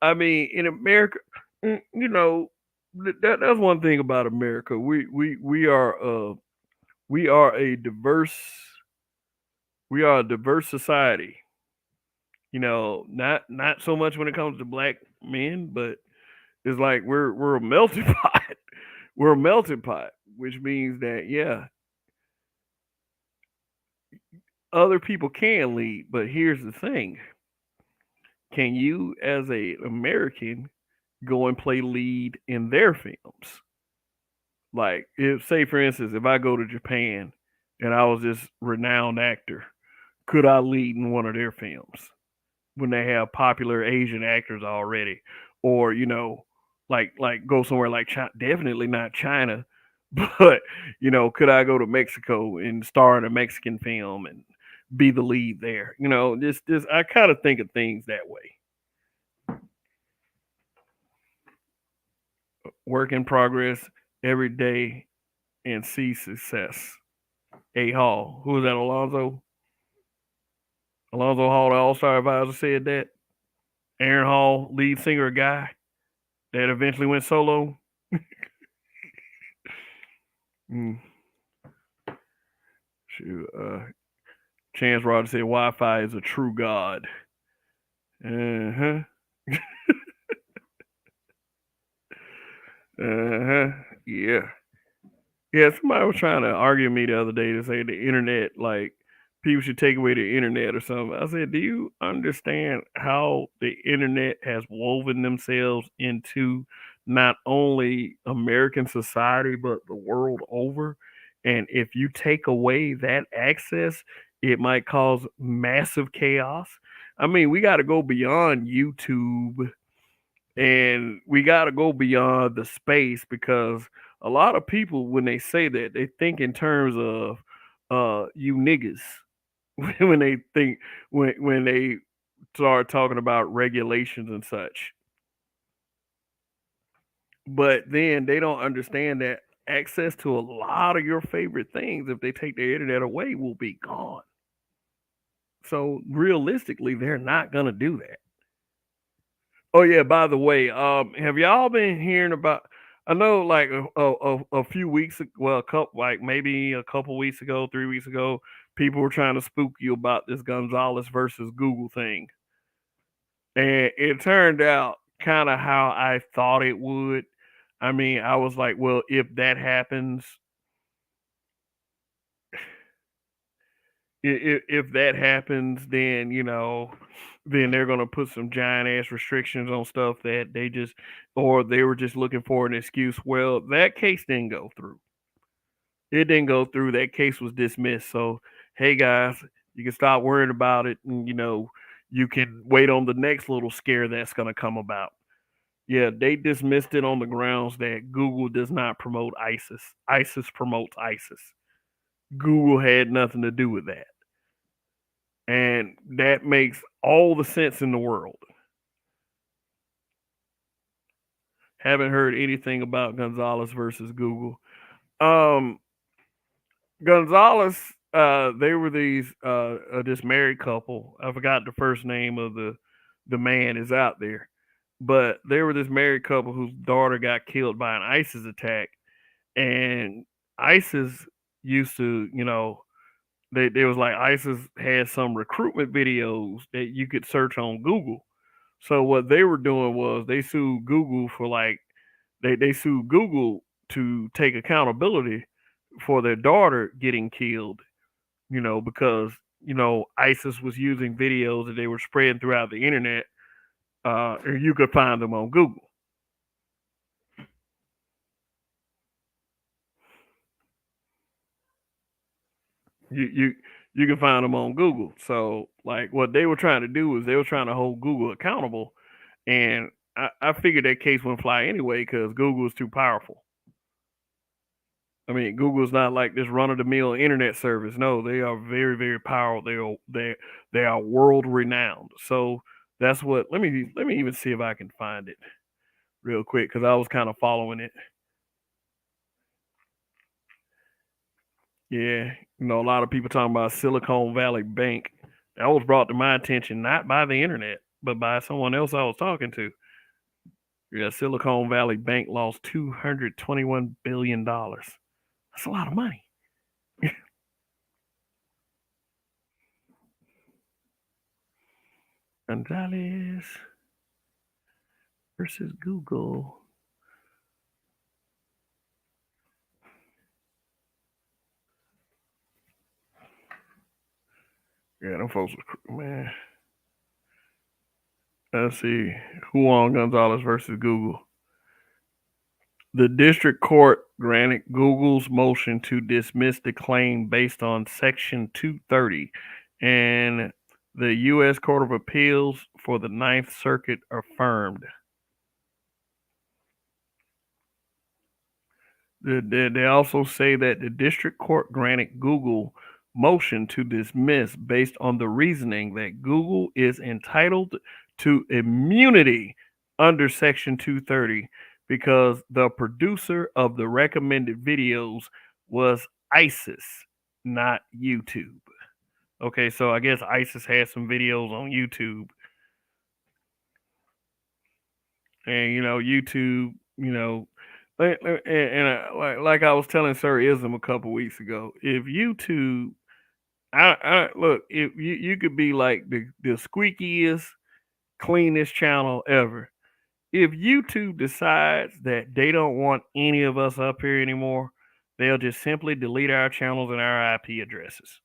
I mean, in America, that's one thing about America. We are a diverse society. Not so much when it comes to black men, but it's like we're a melting pot. We're a melting pot, which means that yeah, other people can lead, but here's the thing: can you, as a American, go and play lead in their films? Like, if say for instance, if I go to Japan and I was this renowned actor, could I lead in one of their films when they have popular Asian actors already, or like go somewhere like China? Definitely not China, but could I go to Mexico and star in a Mexican film and be the lead there? This I kind of think of things that way. Work in progress every day and see success. A Hall. Who was that? Alonzo? Alonzo Hall, the All Star advisor, said that. Aaron Hall, lead singer guy that eventually went solo. Mm, shoot, Chance Rogers said Wi-Fi is a true god. Uh-huh. Uh-huh. Yeah. Yeah, somebody was trying to argue with me the other day to say the internet, like people should take away the internet or something. I said, do you understand how the internet has woven themselves into not only American society but the world over? And if you take away that access, it might cause massive chaos. I mean, we got to go beyond YouTube and we got to go beyond the space because a lot of people when they say that they think in terms of you niggas when they think when they start talking about regulations and such, but then they don't understand that access to a lot of your favorite things, if they take the internet away, will be gone. So realistically they're not going to do that. Oh yeah, by the way, have y'all been hearing about? I know, like a few weeks, well, a couple, like maybe a couple weeks ago, 3 weeks ago, people were trying to spook you about this Gonzalez versus Google thing, and it turned out kind of how I thought it would. I mean, I was like, well, if that happens, then then they're gonna put some giant ass restrictions on stuff that they just, or they were just looking for an excuse. Well, that case didn't go through. It didn't go through. That case was dismissed. So, hey guys, you can stop worrying about it, and you can wait on the next little scare that's gonna come about. Yeah, they dismissed it on the grounds that Google does not promote ISIS. ISIS promotes ISIS. Google had nothing to do with that. And that makes all the sense in the world. Haven't heard anything about Gonzalez versus Google. Um, Gonzalez, they were this married couple. I forgot the first name of the man is out there, but they were this married couple whose daughter got killed by an ISIS attack, and ISIS used to, they was like ISIS had some recruitment videos that you could search on Google. So what they were doing was they sued Google for like they sued Google to take accountability for their daughter getting killed, because ISIS was using videos that they were spreading throughout the internet, and you could find them on Google. You can find them on Google. So like what they were trying to do was they were trying to hold Google accountable, and I figured that case wouldn't fly anyway because Google is too powerful. I mean, Google's not like this run of the mill internet service. No, they are very, very powerful. They are world renowned. So that's what. Let me even see if I can find it real quick because I was kind of following it. Yeah, a lot of people talking about Silicon Valley Bank. That was brought to my attention not by the internet, but by someone else I was talking to. Yeah, Silicon Valley Bank lost $221 billion. That's a lot of money. Gonzalez versus Google. Yeah, them folks was man. Let's see. Juan Gonzalez versus Google. The district court granted Google's motion to dismiss the claim based on Section 230, and the U.S. Court of Appeals for the Ninth Circuit affirmed. They also say that the district court granted Google motion to dismiss based on the reasoning that Google is entitled to immunity under Section 230 because the producer of the recommended videos was ISIS, not YouTube. Okay, so I guess ISIS has some videos on YouTube. And YouTube, Like I was telling Sir Ism a couple weeks ago, if YouTube, I look, if you could be like the squeakiest, cleanest channel ever. If YouTube decides that they don't want any of us up here anymore, they'll just simply delete our channels and our IP addresses.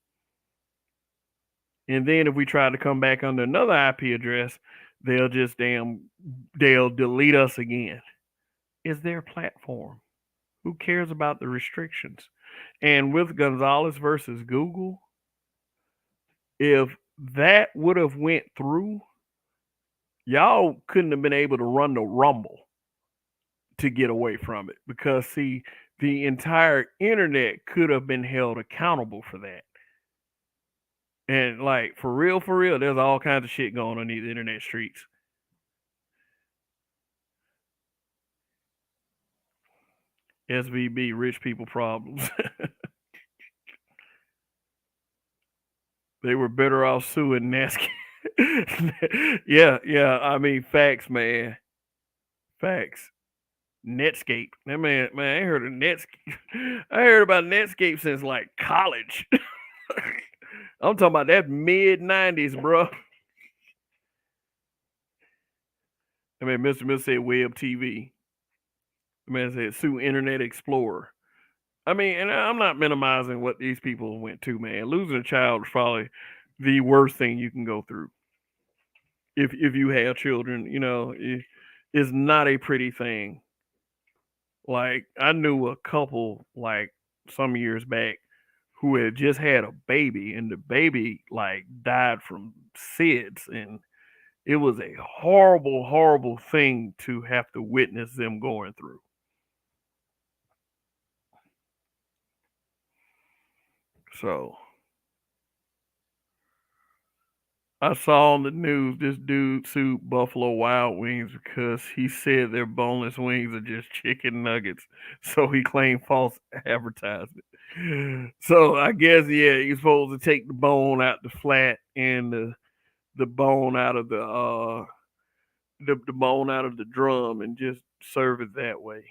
And then if we try to come back under another IP address, they'll just they'll delete us again. It's their platform. Who cares about the restrictions? And with Gonzalez versus Google, if that would have went through, y'all couldn't have been able to run the Rumble to get away from it because see, the entire internet could have been held accountable for that. And like for real, there's all kinds of shit going on these internet streets. SVB, rich people problems. They were better off suing Nasky. Yeah. I mean, facts, man. Facts. Netscape. That man, I ain't heard of Netscape. I heard about Netscape since like college. I'm talking about that mid '90s, bro. I mean, Mr. Mill said Web TV. The man said sue Internet Explorer. I mean, and I'm not minimizing what these people went to, man. Losing a child is probably the worst thing you can go through. If you have children, it's not a pretty thing. Like I knew a couple like some years back who had just had a baby and the baby like died from SIDS, and it was a horrible, horrible thing to have to witness them going through. So I saw on the news this dude sued Buffalo Wild Wings because he said their boneless wings are just chicken nuggets. So he claimed false advertisement. So I guess you're supposed to take the bone out the flat and the bone out of the bone out of the drum and just serve it that way.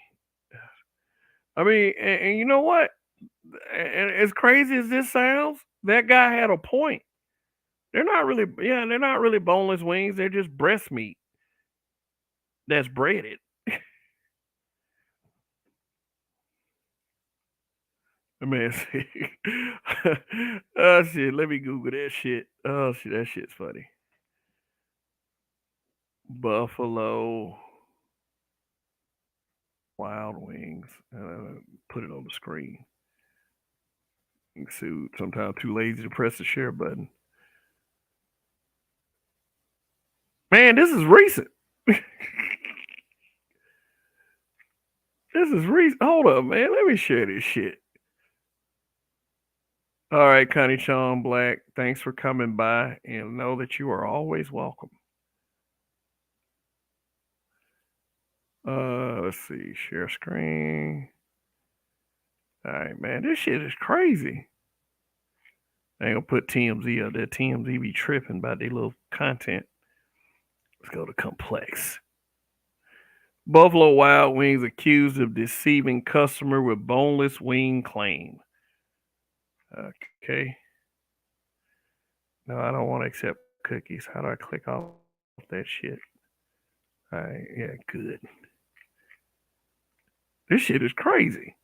I mean, and you know what? And as crazy as this sounds, that guy had a point. They're not really boneless wings. They're just breast meat that's breaded. Let me see. Oh shit, let me Google that shit. Oh shit, that shit's funny. Buffalo Wild Wings. Put it on the screen. Sued. Sometimes too lazy to press the share button. Man, this is recent. This is recent. Hold up, man. Let me share this shit. All right, Connie Sean Black. Thanks for coming by, and know that you are always welcome. Let's see. Share screen. All right, man. This shit is crazy. I ain't gonna put TMZ up there. TMZ be tripping about their little content. Let's go to complex. Buffalo Wild Wings accused of deceiving customer with boneless wing claim. Okay. No, I don't want to accept cookies. How do I click off that shit? All right, yeah, good. This shit is crazy.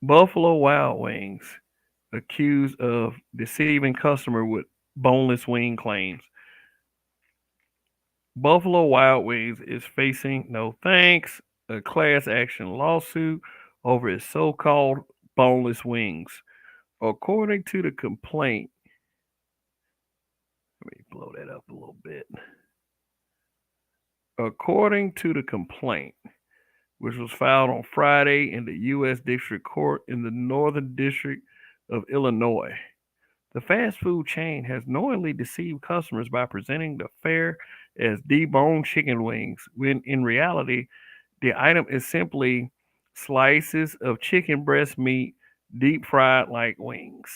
Buffalo Wild Wings accused of deceiving customer with boneless wing claims. Buffalo Wild Wings is facing no thanks, a class action lawsuit over its so-called boneless wings. According to the complaint, let me blow that up a little bit. According to the complaint, which was filed on Friday in the U.S. District Court in the Northern District of Illinois, the fast food chain has knowingly deceived customers by presenting the fare as deboned chicken wings, when in reality, the item is simply slices of chicken breast meat deep fried like wings.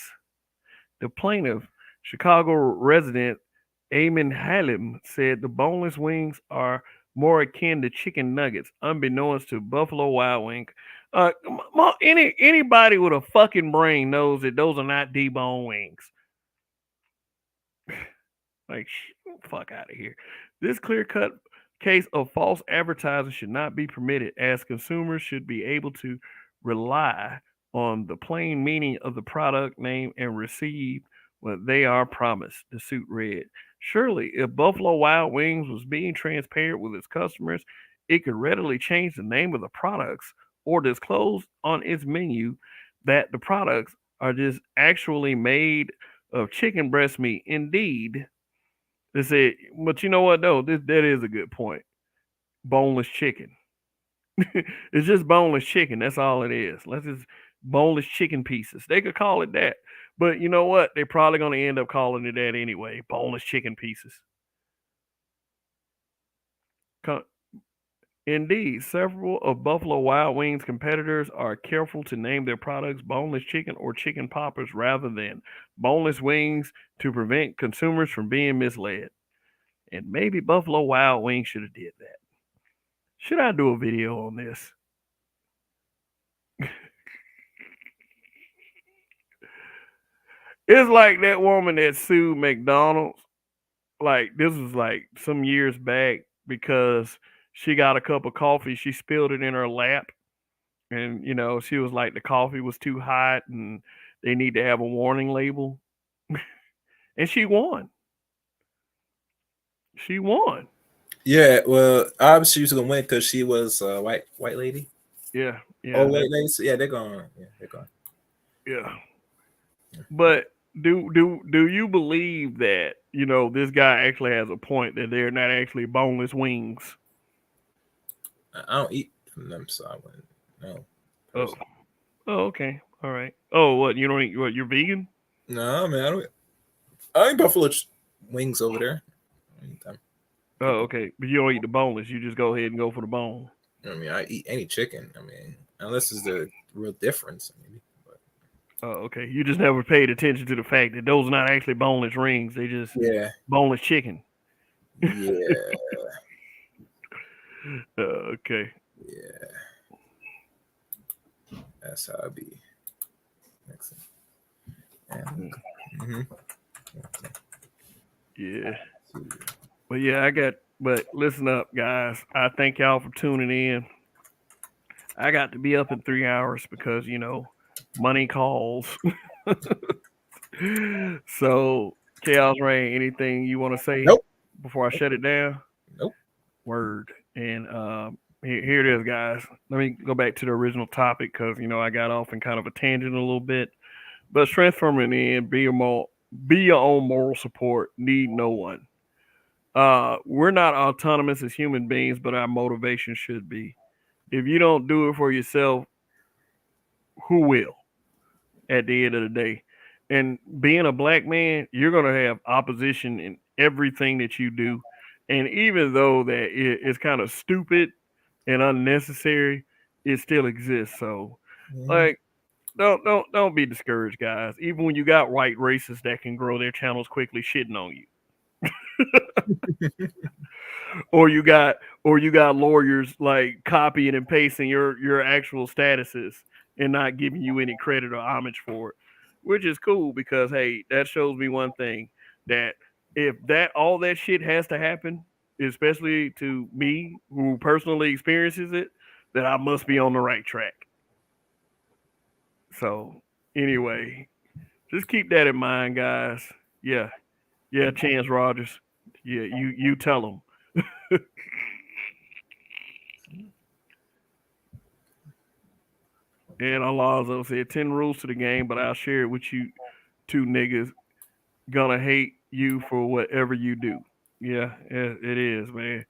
The plaintiff, Chicago resident Eamon Halim, said the boneless wings are more akin to chicken nuggets, unbeknownst to Buffalo Wild Wings. Anybody with a fucking brain knows that those are not debone wings. Like, fuck out of here. This clear cut case of false advertising should not be permitted, as consumers should be able to rely on the plain meaning of the product name and receive what they are promised, the suit read. Surely, if Buffalo Wild Wings was being transparent with its customers, it could readily change the name of the products or disclose on its menu that the products are just actually made of chicken breast meat. Indeed, they said, but you know what though? That is a good point. Boneless chicken. It's just boneless chicken. That's all it is. Let's just boneless chicken pieces. They could call it that. But you know what? They're probably gonna end up calling it that anyway. Boneless chicken pieces. Indeed, several of Buffalo Wild Wings competitors are careful to name their products boneless chicken or chicken poppers rather than boneless wings to prevent consumers from being misled. And maybe Buffalo Wild Wings should have did that. Should I do a video on this? It's like that woman that sued McDonald's. Like, this was like some years back because she got a cup of coffee. She spilled it in her lap. And, she was like, the coffee was too hot and they need to have a warning label. And she won. She won. Yeah, well, obviously she was gonna win because she was a white lady. Yeah. Yeah. Oh, white lady. So yeah, they're going. Yeah, they're going. Yeah. But do you believe that this guy actually has a point that they're not actually boneless wings? I don't eat from them, so I wouldn't know. Oh, oh, okay, all right. Oh, what you don't eat? What, you're vegan? No, man, I don't. I eat buffalo wings over there. I eat them. Oh, okay, but you don't eat the boneless. You just go ahead and go for the bone. I mean, I eat any chicken. I mean, unless it's the real difference, maybe. But Oh, okay. You just never paid attention to the fact that those are not actually boneless rings. They just yeah, boneless chicken. yeah, Okay. yeah. That's how it be. Next thing. Mm-hmm. Yeah. But yeah, but listen up, guys. I thank y'all for tuning in. I got to be up in 3 hours because, money calls. So, Chaos Rain, anything you want to say Nope. before I shut it down? Nope. Word. And here it is, guys. Let me go back to the original topic because, I got off in kind of a tangent a little bit. But strength from an end, be your own moral support, need no one. We're not autonomous as human beings, but our motivation should be. If you don't do it for yourself, who will at the end of the day? And being a black man, you're going to have opposition in everything that you do. And even though that it's kind of stupid and unnecessary, it still exists. So, Mm-hmm. like, don't be discouraged, guys. Even when you got white racists that can grow their channels quickly shitting on you. or you got lawyers like copying and pasting your actual statuses and not giving you any credit or homage for it, which is cool because hey, that shows me one thing, that if that all that shit has to happen, especially to me who personally experiences it, that I must be on the right track. So anyway, just keep that in mind, guys. Yeah, yeah, Chance Rogers. Yeah, you tell them. And Alonzo said 10 rules to the game, but I'll share it with you two niggas gonna hate you for whatever you do. Yeah, it is, man.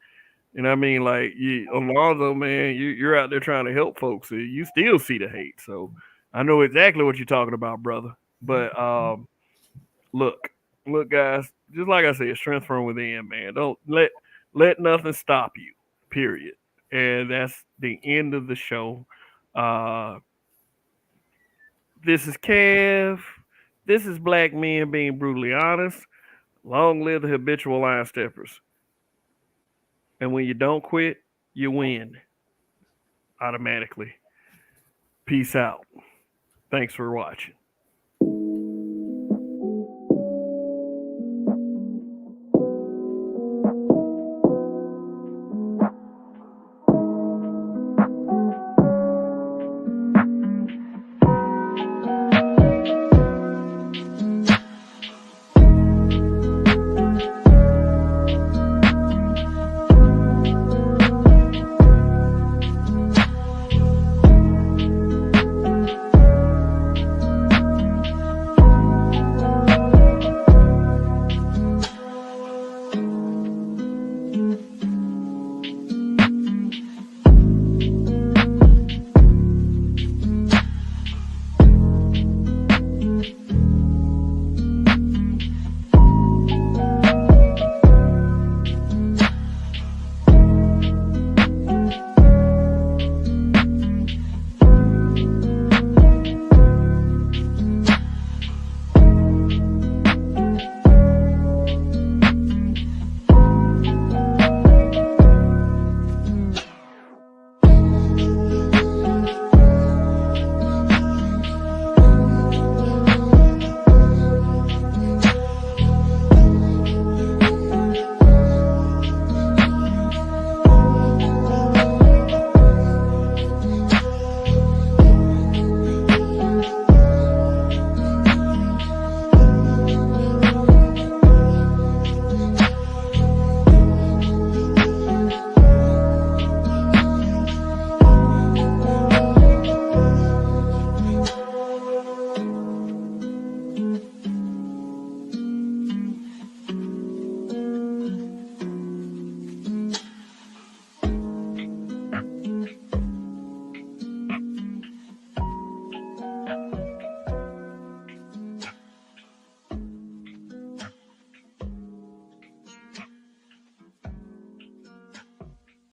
And I mean, like, Alonzo, man, you're out there trying to help folks. So you still see the hate. So I know exactly what you're talking about, brother. But look, look, guys, just like I said, strength from within, man. Don't let nothing stop you. Period. And that's the end of the show. Uh, This is Kev. This is Black Men Being Brutally Honest. Long live the habitual line steppers. And when you don't quit, you win automatically. Peace out. Thanks for watching.